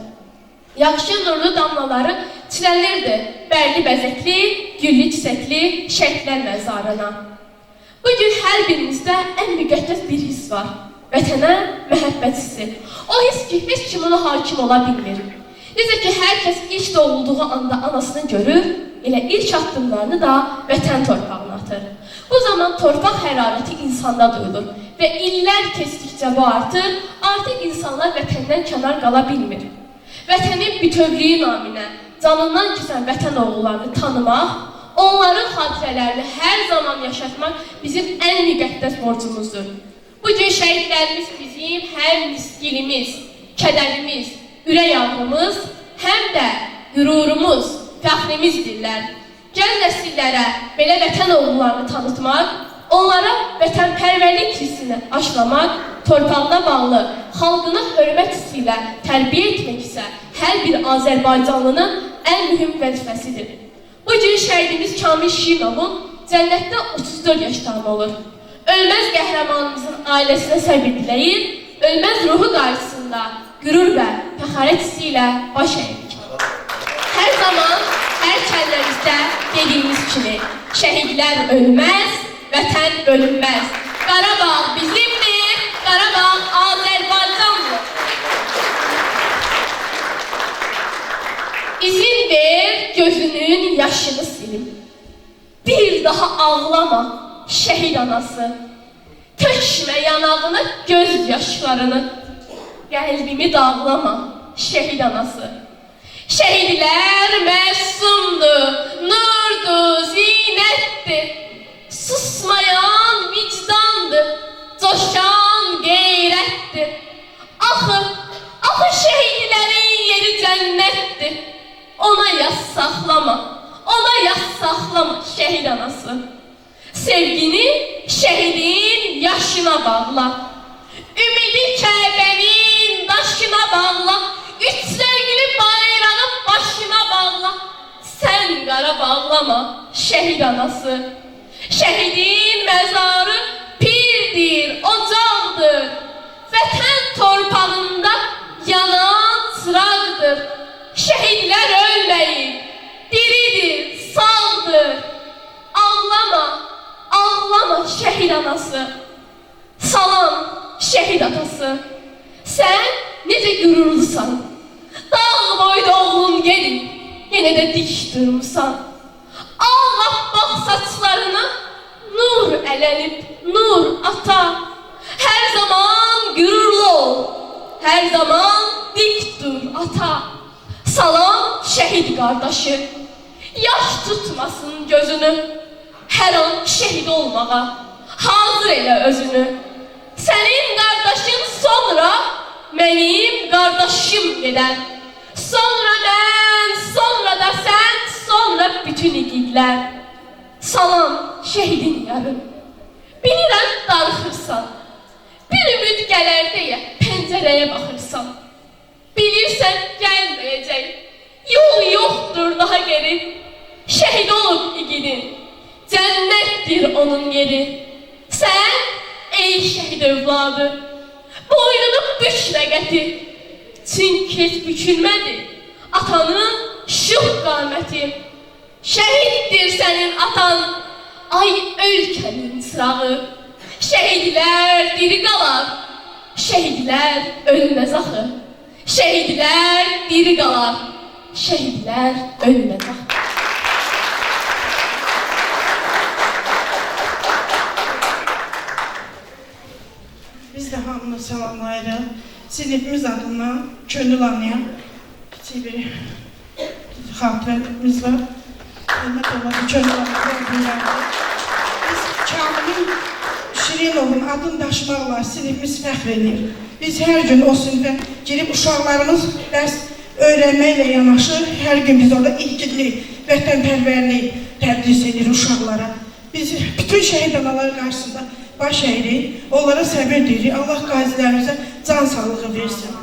Yaxşı nurlu damlaları çilənirdi bərli bəzəkli, güllü çiçəkli şəhidlər məzarına. Bugün hər birimizdə ən müqəddəs bir hiss var. Vətənə məhəbbət hissi. O hiss ki, heç kim ona hakim ola bilmir. Necə ki, hər kəs ilk doğulduğu anda anasını görür, elə ilk addımlarını da vətən torpağına atır. Bu zaman torpaq hərarəti insanda duyulur və illər keçdikcə bu artır, artıq insanlar vətəndən kənar qala bilmir. Vətənin bütövlüyü naminə canından keçən vətən oğullarını tanımaq, onların xatirələrini hər zaman yaşatmaq bizim ən müqəddəs borcumuzdur. Bugün şəhidlərimiz bizim həm miskilimiz, kədərimiz, ürək ağrımız, həm də qürurumuz, fəxrimizdirlər. Gəl nəsillərə belə vətən oğullarını tanıtmaq, onlara vətənpərvərlik hissini aşılamaq, torpağına bağlı, xalqına hörmət hissi ilə tərbiyə etmək isə hər bir Azərbaycanlının ən mühüm vəzifəsidir. Bugün şəhidimiz Kamil Şirinovun cənnətdə 34 yaş tamam olur. Ölməz qəhrəmanımızın ailəsinə səbir diləyir, ölməz ruhu qarşısında qürur və fəxarət hissi ilə baş əyirik. Hər zaman, hər kəlləmizdə dediyimiz kimi, şəhidlər ölməz, vətən bölünməz. Qarabağ bizimdir, Qarabağ Azərbaycandır. İzin ver, gözünün yaşını silim. Bir daha ağlama, şəhid anası, tökmə yanağını, göz yaşlarını, qəlbimi dağlama, şəhid anası. Şəhidlər məsumdur, nurdur, zinətdir, susmayan vicdandır, coşan qeyrətdir. Axı şəhidlərin yeri cənnətdir, ona yas saxlama, şəhid anası. Sevgini şəhidin yaşına bağla, ümidi Kəbənin daşına bağla, üç rəngli bayrağın başına bağla. Sən qara bağlama, şəhid anası. Şəhidin məzarı pirdir, ocaqdır, vətən torpağında yanan çıraqdır. Şəhidlər ölməyib, diridir, sağdır. Ağlama şəhid anası, salam şəhid atası. Sən necə qürurlusan, dağ boyda oğlum gelin, yenə də dik durmusan. Ağappaq saçlarına nur ələnib, nur ata. Hər zaman qürurlu ol, hər zaman dik dur ata. Salam şəhid qardaşı, yaş tutmasın gözünü. Hər an şəhid olmağa, hazır elə özünü. Sənin qardaşın sonra mənim qardaşım gedər. Sonra mən, sonra da sən, sonra bütün igidlər. Salam şəhidin yarım. Bilirəm darıxırsan. Bir ümid gələr deyə pəncərəyə baxırsan. Bilirsən gəlməyəcək. Yol yoxdur daha geri. Şəhid olub igidin. Cənnətdir onun yeri. Sən ey şəhid övladı, boynunu bükmə qəti. Çünki heç bükülmədi atanın şıx qaməti. Şəhiddir sənin atan, ay ölkənin sırağı. Şəhidlər diri qalar, şəhidlər ölməz axı. Şəhidlər diri qalar, şəhidlər ölməz axı. Biz de hamını salamlayırıq. Sinifimiz adından könül anlayan kiçik bir xatirətimiz var. Hörmət olmadı, könül anlayan. Biz Kamilin Şirinovun adını daşımaqla sinifimiz fəxr edir. Biz hər gün o sinifə girib uşaqlarımız dərs öyrənməklə yanaşı, hər gün biz orada igidlik, vətənpərvərlik tədris edir uşaqlara. Biz bütün şəhid analar qarşısında baş əyirik, onlara səbir deyirik. Allah qazilərimizə can sağlığı versin.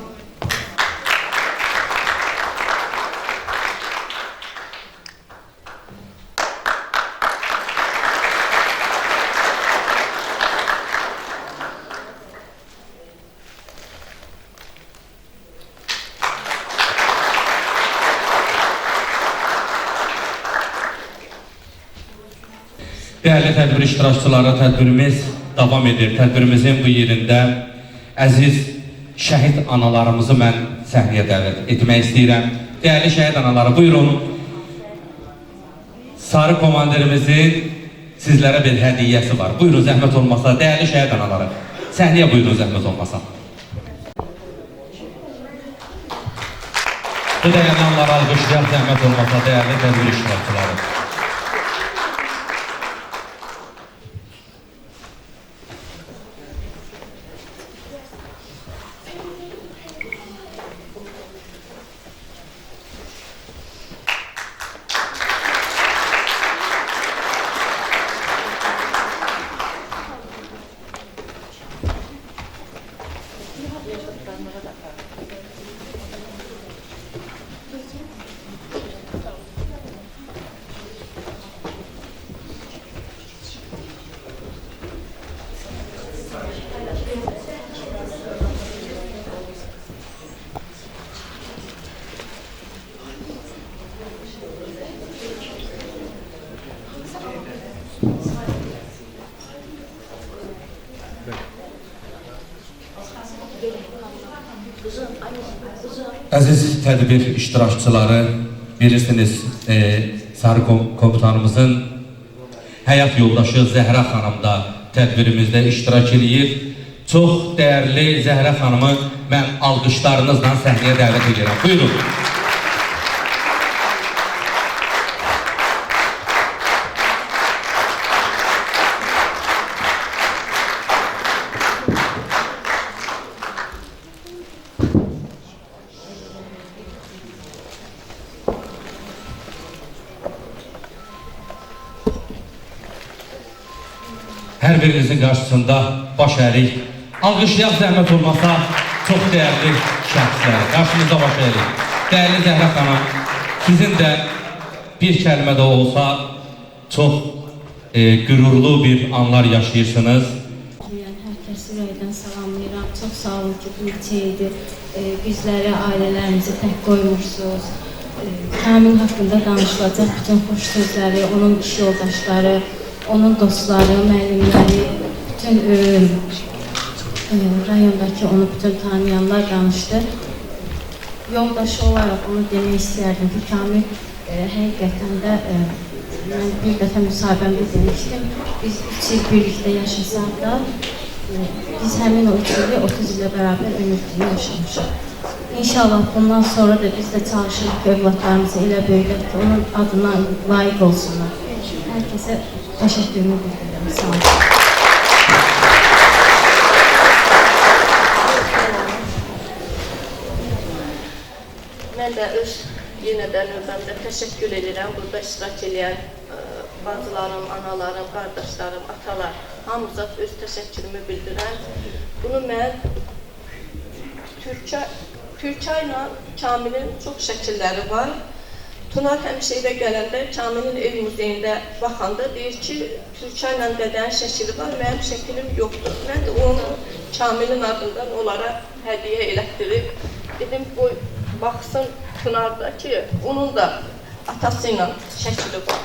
Değerli tədbir iştirakçıları, tədbirimiz davam edir. Tədbirimizin bu yerində əziz şəhid analarımızı mən səhnəyə dəvət etmək istəyirəm. Değerli şəhid anaları, buyurun. Sarı komandirimizin sizlərə bir hədiyyəsi var. Buyurun, zəhmət olmasa. Değerli şəhid anaları, səhnəyə buyurun, zəhmət olmasa. Bu değerli analara alqışlayaq, zəhmət olmasa, değerli tədbir iştirakçıları. Əziz tədbir iştirakçıları, bilirsiniz, Sarı komutanımızın həyat yoldaşı Zəhra xanım da tədbirimizdə iştirak edir. Çox dəyərli Zəhra xanımı mən alqışlarınızla səhnəyə dəvət edirəm. Buyurun. Hər birinizin qarşısında baş əyirik. Alqışlayaq, zəhmət olmasa, çox dəyərli şəxslər. Qarşınızda baş əyirik. Dəyərli Zəhra xanım, sizin də bir kəlmə də olsa çox qürurlu bir anlar yaşayırsınız. Hər kəsi ürəkdən salamlayıram. Çox sağ olun ki, bu içəydi. Bizləri, ailələrimizi tək qoymursunuz. Kamil haqqında danışılacaq bütün xoş sözləri, onun iş yoldaşları, onun dostları, müəllimləri, bütün rayondakı onu bütün tanıyanlar danışdı. Yoldaşı olaraq onu demək istəyərdim ki, Kamil həqiqətən də mən bir dəfə müsahibəmdə demişdim. Biz 3 il birlikdə yaşasaq da biz həmin o 3 ili 30 ilə bərabər ömürlüyü yaşamışıq. İnşallah bundan sonra da biz də çalışırıq ki, övladlarımızı elə böyüdək ki, onun adına layiq olsunlar. Hər kəsə təşəkkürümü bildirirəm. Sağ olun. Mən də yenə də növbəmdə təşəkkür edirəm burada iştirak edən bacılarım, analarım, qardaşlarım, atalar, hamıza öz təşəkkürümü bildirəm. Bunu mən Türkçə ilə Kamilin çox şəkilləri var. Tunar həmişə evə gələndə Kamilin ev muzeyində baxanda deyir ki, Türkçə ilə dədənin şəkili var, mənim şəkilim yoxdur. Mən də onu Kamilin adından onlara hədiyyə elətdirib, dedim, baxsın Tunarda ki, onun da atası ilə şəkili var.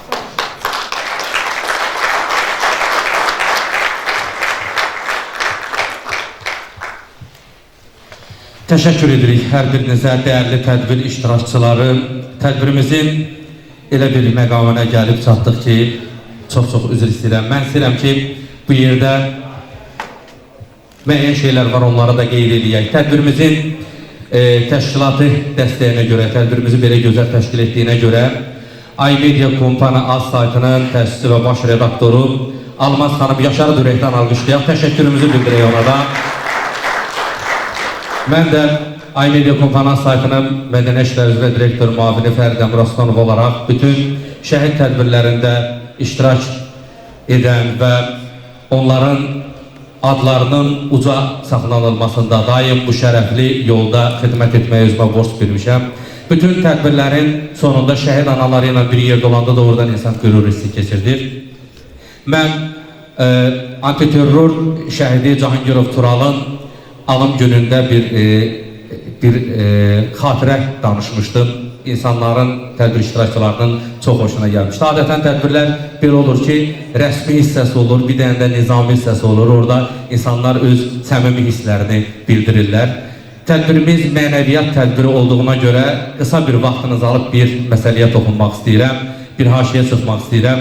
Təşəkkür edirik hər birinizə, dəyərli tədbir iştirakçıları. Tədbirimizin elə bir məqamına gəlib çatdıq ki, çox-çox üzr istəyirəm. Mən istəyirəm ki, bu yerdə müəyyən şeylər var, onları da qeyd edək. Tədbirimizin təşkilatı dəstəyinə görə, tədbirimizi belə gözəl təşkil etdiyinə görə iMedia Company az saytının təsisçisi və baş redaktoru Almaz xanım Yaşarı ürəkdən alqışlayaq. Təşəkkürümüzü bildirək ona da. Mən də iMedia Company saytının Mədəni İşlər üzrə direktor müavini Fərid Əmraslanov olaraq bütün şəhid tədbirlərində iştirak edən və onların adlarının uca saxlanılmasında daim bu şərəfli yolda xidmət etməyə özümə borc bilmişəm. Bütün tədbirlərin sonunda şəhid anaları ilə bir yerdə olanda da oradan insan qürur hissi keçirdir. Mən antiterror şəhidi Cahangirov Turalın alım günündə bir xatirə danışmışdım. İnsanların, tədbir iştirakçılarının çox hoşuna gəlmişdi. Adətən tədbirlər belə olur ki, rəsmi hissəsi olur, bir dənə də nizami hissəsi olur. Orada insanlar öz səmimi hisslərini bildirirlər. Tədbirimiz mənəviyyat tədbiri olduğuna görə qısa bir vaxtınızı alıb bir məsələyə toxunmaq istəyirəm, bir haşiyə çıxmaq istəyirəm.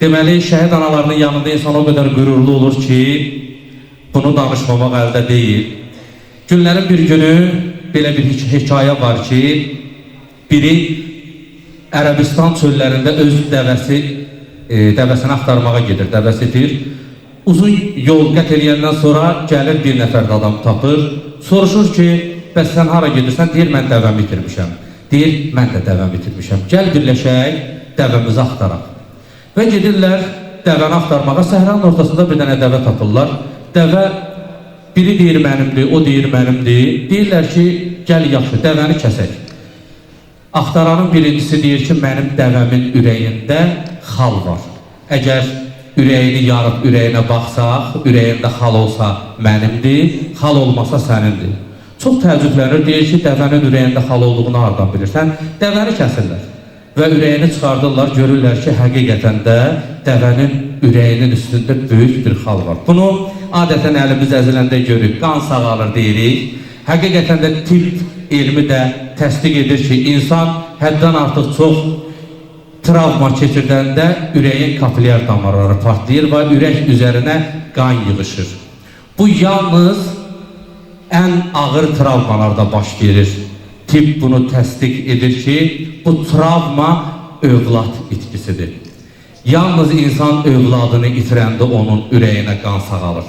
Deməli, şəhid analarının yanında insan o qədər qürurlu olur ki, bunu danışmamaq əldə deyil. Günlərin bir günü belə bir hekayə var ki, biri Ərəbistan çöllərində öz dəvəsini axtarmağa gedir, dəvəsidir. Uzun yol qət eləyəndən sonra gəlir bir nəfər adam tapır, soruşur ki, bəs sən hara gedirsən? Deyir, mən dəvəmi itirmişəm. Deyir, mən də dəvəmi itirmişəm. Gəl birləşək, dəvəmizi axtaraq. Və gedirlər dəvəni axtarmağa, səhranın ortasında bir dənə dəvə tapırlar. Dəvə, biri deyir mənimdir, o deyir mənimdir. Deyirlər ki, gəl yaxşı, dəvəni kəsək. Axtaranın birincisi deyir ki, mənim dəvəmin ürəyində xal var. Əgər ürəyini yarıb ürəyinə baxsaq, ürəyində xal olsa mənimdir, xal olmasa sənindir. Çox təəccüblənir, deyir ki, dəvənin ürəyində xal olduğunu hardan bilirsən? Dəvəni kəsirlər və ürəyini çıxardırlar, görürlər ki, həqiqətən də dəvənin ürəyinin üstündə böyük bir xal var. Bunu adətən əlimiz əziləndə görürük, qan sağalır deyirik. Həqiqətən də tibb elmi də təsdiq edir ki, insan həddən artıq çox travma keçirdəndə ürəyin kapilyar damarları partlayır və ürək üzərinə qan yığışır. Bu yalnız ən ağır travmalarda baş verir. Tibb bunu təsdiq edir ki, bu travma övlad itkisidir. Yalnız insan övladını itirəndə onun ürəyinə qan sağalır.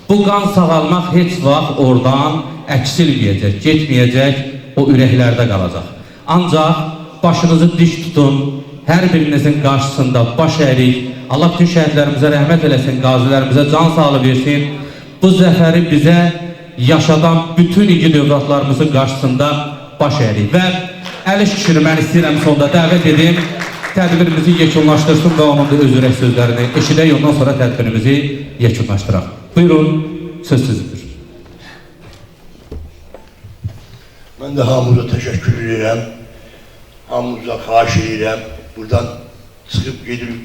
Bu qan sağalmaq heç vaxt oradan əksilməyəcək, getməyəcək, o ürəklərdə qalacaq. Ancaq başınızı dik tutun, hər birinizin qarşısında baş ərik, Allah bütün şəhidlərimizə rəhmət eləsin, qazilərimizə can sağlığı versin. Bu zəfəri bizə yaşadan bütün igid övladlarımızın qarşısında baş ərik. Və Əliş kişini mən istəyirəm sonda dəvət edim, tədbirimizi yekunlaşdırsın və onun da öz ürək sözlərini eşidək, ondan sonra tədbirimizi yekunlaşdıraq. Buyurun, söz sizindir. Mən də hamıza təşəkkür edirəm, hamıza xahiş edirəm. Buradan çıxıb gedirik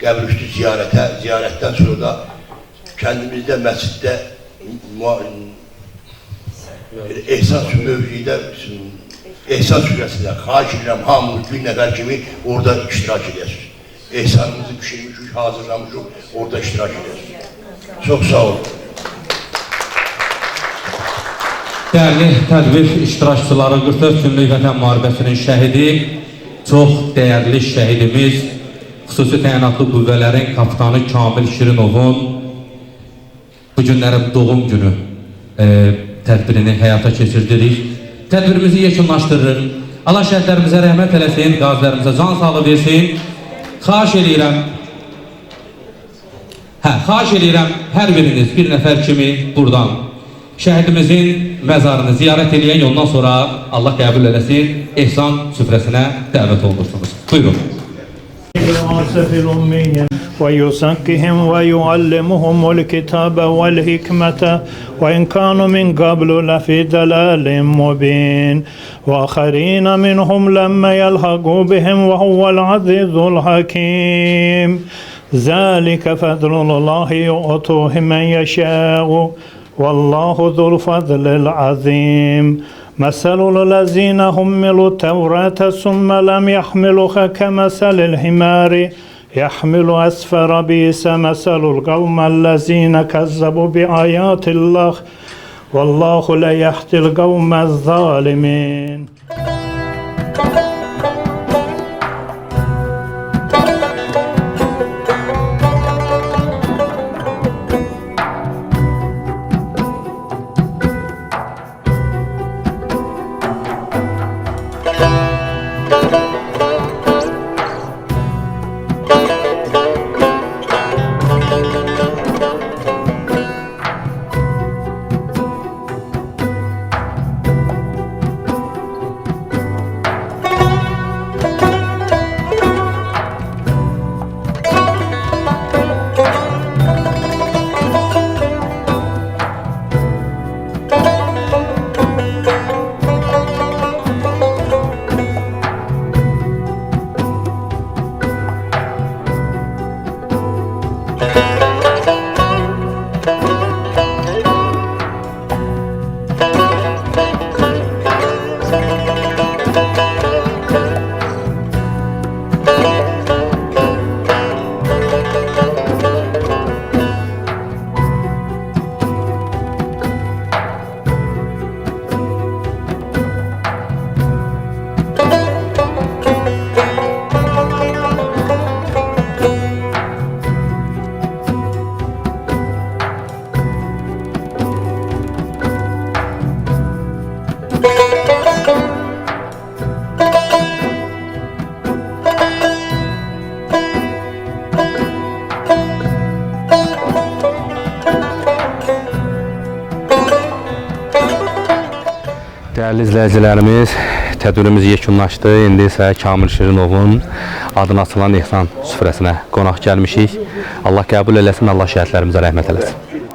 qəbrüstü ziyarətə, ziyarətdən sonra da kəndimizdə, məsciddə ehsas mövzuda, ehsas sürəsində xahiş edirəm, hamımız bir nəfər kimi orada iştirak edəsiniz. Ehsanımızı pişirmişik, hazırlamışıq, orada iştirak edəsiniz. Çox sağ olun. Dəyərli tədbir iştirakçıları, 44 günlük vətən müharibəsinin şəhidi, çox dəyərli şəhidimiz, xüsusi təyinatlı qüvvələrin kapitanı Kamil Şirinovun bu günlərin doğum günü tədbirini həyata keçirdirik. Tədbirimizi yekunlaşdırır. Allah şəhidlərimizə rəhmət eləsin, qazilərimizə can sağlığı versin. Xahiş eləyirəm hər biriniz bir nəfər kimi buradan şəhidimizin məzarını ziyarət eləyən, ondan sonra Allah qəbul eləsin, ehsan süfrəsinə dəvət olunursunuz. Buyurun. ويزكهم ويعلمهم الكتاب والحكمة وإن كانوا من قبل لفي ضلال مبين وآخرين منهم لما يلحقوا بهم وهو العزيز الحكيم ذلك فضل الله يؤتيه من يشاء والله ذو الفضل العظيم مثل الذين حملوا التوراة ثم لم يحملوها كمثل الحمار يحمل أسفار بئس مثل القوم الذين كذبوا بآيات الله والله لا يهدي القوم الظالمين. Dəyərli izləyicilərimiz, tədbirimiz yekunlaşdı. İndi isə Kamil Şirinovun adına açılan ehsan süfrəsinə qonaq gəlmişik. Allah qəbul eləsin, Allah şəhidlərimizə rəhmət eləsin.